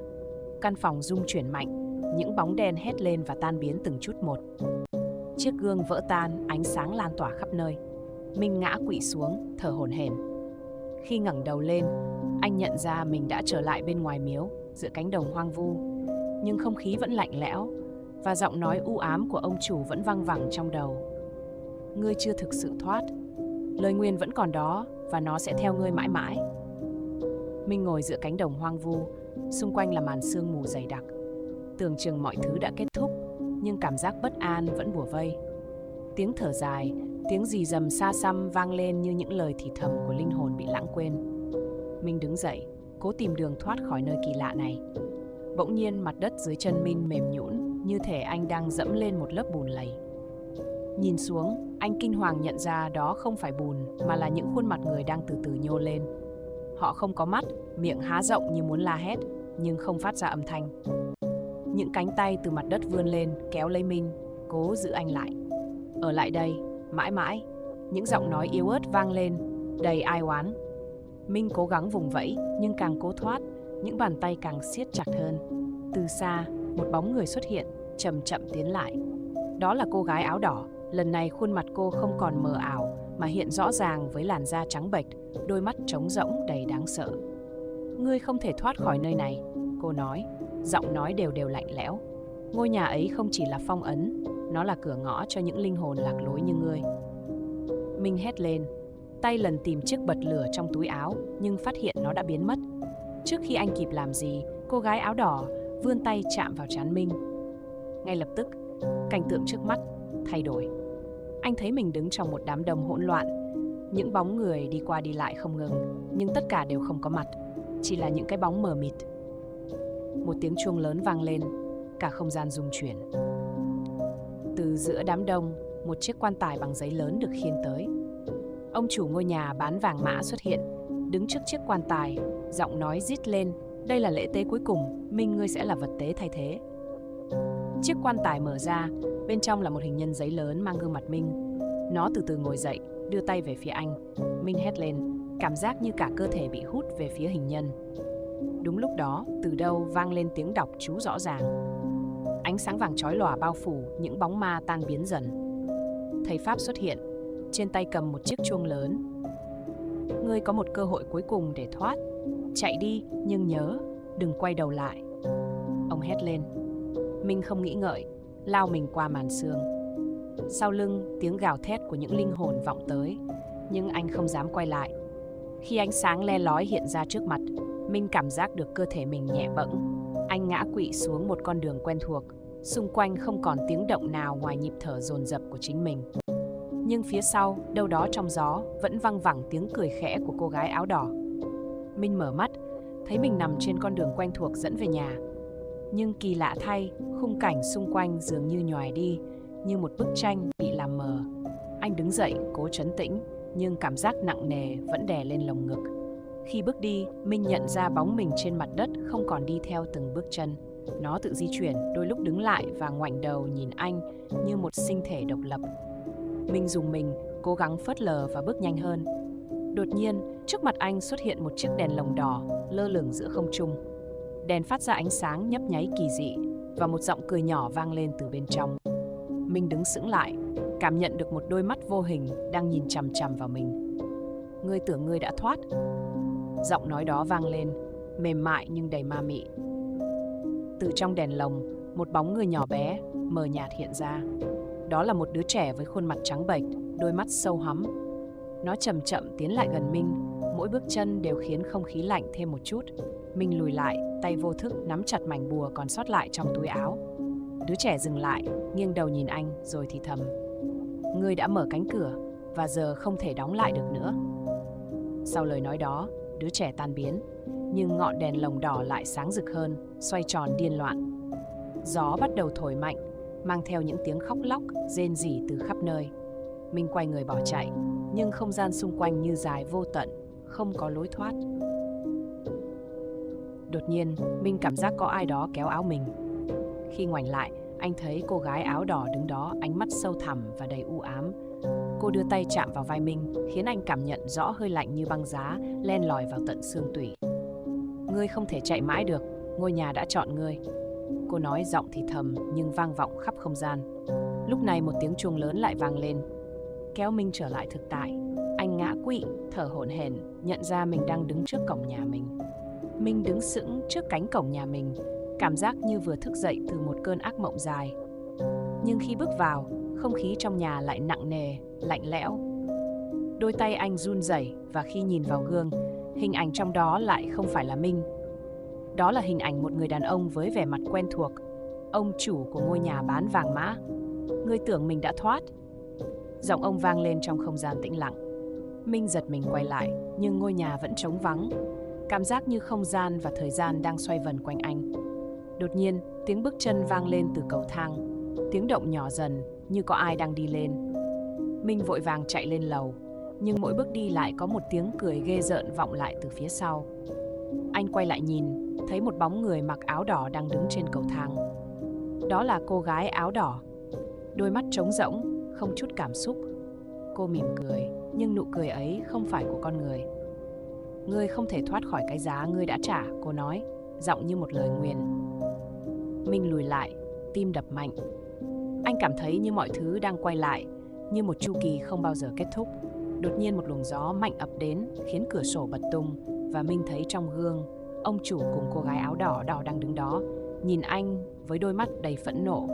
Căn phòng rung chuyển mạnh, những bóng đen hét lên và tan biến từng chút một. Chiếc gương vỡ tan, ánh sáng lan tỏa khắp nơi. Minh ngã quỵ xuống, thở hổn hển. Khi ngẩng đầu lên, anh nhận ra mình đã trở lại bên ngoài miếu, giữa cánh đồng hoang vu. Nhưng không khí vẫn lạnh lẽo, và giọng nói u ám của ông chủ vẫn văng vẳng trong đầu. Ngươi chưa thực sự thoát. Lời nguyền vẫn còn đó, và nó sẽ theo ngươi mãi mãi. Minh ngồi giữa cánh đồng hoang vu, xung quanh là màn sương mù dày đặc. Tưởng chừng mọi thứ đã kết thúc, nhưng cảm giác bất an vẫn bủa vây. Tiếng thở dài, tiếng rì rầm xa xăm vang lên như những lời thì thầm của linh hồn bị lãng quên. Minh đứng dậy, cố tìm đường thoát khỏi nơi kỳ lạ này. Bỗng nhiên mặt đất dưới chân Minh mềm nhũn, như thể anh đang dẫm lên một lớp bùn lầy. Nhìn xuống, anh kinh hoàng nhận ra đó không phải bùn mà là những khuôn mặt người đang từ từ nhô lên. Họ không có mắt, miệng há rộng như muốn la hét, nhưng không phát ra âm thanh. Những cánh tay từ mặt đất vươn lên, kéo lấy Minh, cố giữ anh lại. Ở lại đây, mãi mãi. Những giọng nói yếu ớt vang lên, đầy ai oán. Minh cố gắng vùng vẫy, nhưng càng cố thoát, những bàn tay càng siết chặt hơn. Từ xa, một bóng người xuất hiện, chậm chậm tiến lại. Đó là cô gái áo đỏ. Lần này khuôn mặt cô không còn mờ ảo, mà hiện rõ ràng với làn da trắng bệch, đôi mắt trống rỗng đầy đáng sợ. Ngươi không thể thoát khỏi nơi này, cô nói, giọng nói đều đều lạnh lẽo. Ngôi nhà ấy không chỉ là phong ấn, nó là cửa ngõ cho những linh hồn lạc lối như ngươi. Minh hét lên, tay lần tìm chiếc bật lửa trong túi áo, nhưng phát hiện nó đã biến mất. Trước khi anh kịp làm gì, cô gái áo đỏ vươn tay chạm vào trán Minh. Ngay lập tức, cảnh tượng trước mắt thay đổi. Anh thấy mình đứng trong một đám đông hỗn loạn. Những bóng người đi qua đi lại không ngừng, nhưng tất cả đều không có mặt, chỉ là những cái bóng mờ mịt. Một tiếng chuông lớn vang lên, cả không gian rung chuyển. Từ giữa đám đông, một chiếc quan tài bằng giấy lớn được khiêng tới. Ông chủ ngôi nhà bán vàng mã xuất hiện, đứng trước chiếc quan tài, giọng nói rít lên, đây là lễ tế cuối cùng, Minh ngươi sẽ là vật tế thay thế. Chiếc quan tài mở ra, bên trong là một hình nhân giấy lớn mang gương mặt Minh. Nó từ từ ngồi dậy, đưa tay về phía anh. Minh hét lên, cảm giác như cả cơ thể bị hút về phía hình nhân. Đúng lúc đó, từ đâu vang lên tiếng đọc chú rõ ràng. Ánh sáng vàng chói lòa bao phủ, những bóng ma tan biến dần. Thầy Pháp xuất hiện, trên tay cầm một chiếc chuông lớn. Ngươi có một cơ hội cuối cùng để thoát. Chạy đi, nhưng nhớ, đừng quay đầu lại. Ông hét lên. Minh không nghĩ ngợi, lao mình qua màn sương. Sau lưng, tiếng gào thét của những linh hồn vọng tới, nhưng anh không dám quay lại. Khi ánh sáng le lói hiện ra trước mặt, Minh cảm giác được cơ thể mình nhẹ bẫng. Anh ngã quỵ xuống một con đường quen thuộc, xung quanh không còn tiếng động nào ngoài nhịp thở dồn dập của chính mình. Nhưng phía sau, đâu đó trong gió, vẫn văng vẳng tiếng cười khẽ của cô gái áo đỏ. Minh mở mắt, thấy mình nằm trên con đường quen thuộc dẫn về nhà. Nhưng kỳ lạ thay, khung cảnh xung quanh dường như nhòe đi, như một bức tranh bị làm mờ. Anh đứng dậy, cố trấn tĩnh, nhưng cảm giác nặng nề vẫn đè lên lồng ngực. Khi bước đi, Minh nhận ra bóng mình trên mặt đất không còn đi theo từng bước chân. Nó tự di chuyển, đôi lúc đứng lại và ngoảnh đầu nhìn anh như một sinh thể độc lập. Minh rùng mình, cố gắng phớt lờ và bước nhanh hơn. Đột nhiên, trước mặt anh xuất hiện một chiếc đèn lồng đỏ lơ lửng giữa không trung. Đèn phát ra ánh sáng nhấp nháy kỳ dị và một giọng cười nhỏ vang lên từ bên trong. Minh đứng sững lại, cảm nhận được một đôi mắt vô hình đang nhìn chằm chằm vào mình. Ngươi tưởng ngươi đã thoát. Giọng nói đó vang lên, mềm mại nhưng đầy ma mị. Từ trong đèn lồng, một bóng người nhỏ bé, mờ nhạt hiện ra. Đó là một đứa trẻ với khuôn mặt trắng bệch, đôi mắt sâu hắm. Nó chậm chậm tiến lại gần Minh, mỗi bước chân đều khiến không khí lạnh thêm một chút. Minh lùi lại, tay vô thức nắm chặt mảnh bùa còn sót lại trong túi áo. Đứa trẻ dừng lại, nghiêng đầu nhìn anh rồi thì thầm. Ngươi đã mở cánh cửa và giờ không thể đóng lại được nữa. Sau lời nói đó, đứa trẻ tan biến, nhưng ngọn đèn lồng đỏ lại sáng rực hơn, xoay tròn điên loạn. Gió bắt đầu thổi mạnh, mang theo những tiếng khóc lóc, rên rỉ từ khắp nơi. Minh quay người bỏ chạy, nhưng không gian xung quanh như dài vô tận, không có lối thoát. Đột nhiên, Minh cảm giác có ai đó kéo áo mình. Khi ngoảnh lại, anh thấy cô gái áo đỏ đứng đó, ánh mắt sâu thẳm và đầy u ám. Cô đưa tay chạm vào vai Minh, khiến anh cảm nhận rõ hơi lạnh như băng giá, len lỏi vào tận xương tủy. Ngươi không thể chạy mãi được, ngôi nhà đã chọn ngươi. Cô nói giọng thì thầm nhưng vang vọng khắp không gian. Lúc này một tiếng chuông lớn lại vang lên, kéo Minh trở lại thực tại. Anh ngã quỵ, thở hổn hển, nhận ra mình đang đứng trước cổng nhà mình. Minh đứng sững trước cánh cổng nhà mình, cảm giác như vừa thức dậy từ một cơn ác mộng dài. Nhưng khi bước vào, không khí trong nhà lại nặng nề, lạnh lẽo. Đôi tay anh run rẩy và khi nhìn vào gương, hình ảnh trong đó lại không phải là Minh. Đó là hình ảnh một người đàn ông với vẻ mặt quen thuộc, ông chủ của ngôi nhà bán vàng mã. Ngươi tưởng mình đã thoát. Giọng ông vang lên trong không gian tĩnh lặng. Minh giật mình quay lại, nhưng ngôi nhà vẫn trống vắng. Cảm giác như không gian và thời gian đang xoay vần quanh anh. Đột nhiên, tiếng bước chân vang lên từ cầu thang. Tiếng động nhỏ dần, như có ai đang đi lên. Minh vội vàng chạy lên lầu, nhưng mỗi bước đi lại có một tiếng cười ghê rợn vọng lại từ phía sau. Anh quay lại nhìn, thấy một bóng người mặc áo đỏ đang đứng trên cầu thang. Đó là cô gái áo đỏ. Đôi mắt trống rỗng, không chút cảm xúc. Cô mỉm cười, nhưng nụ cười ấy không phải của con người. Ngươi không thể thoát khỏi cái giá ngươi đã trả, cô nói, giọng như một lời nguyền. Minh lùi lại, tim đập mạnh. Anh cảm thấy như mọi thứ đang quay lại, như một chu kỳ không bao giờ kết thúc. Đột nhiên một luồng gió mạnh ập đến, khiến cửa sổ bật tung, và Minh thấy trong gương, ông chủ cùng cô gái áo đỏ đang đứng đó, nhìn anh với đôi mắt đầy phẫn nộ.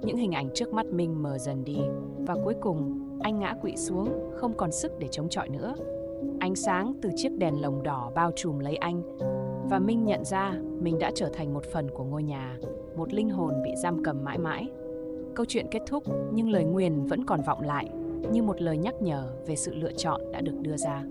Những hình ảnh trước mắt Minh mờ dần đi, và cuối cùng anh ngã quỵ xuống, không còn sức để chống chọi nữa. Ánh sáng từ chiếc đèn lồng đỏ bao trùm lấy anh, và Minh nhận ra mình đã trở thành một phần của ngôi nhà, một linh hồn bị giam cầm mãi mãi. Câu chuyện kết thúc, nhưng lời nguyền vẫn còn vọng lại, như một lời nhắc nhở về sự lựa chọn đã được đưa ra.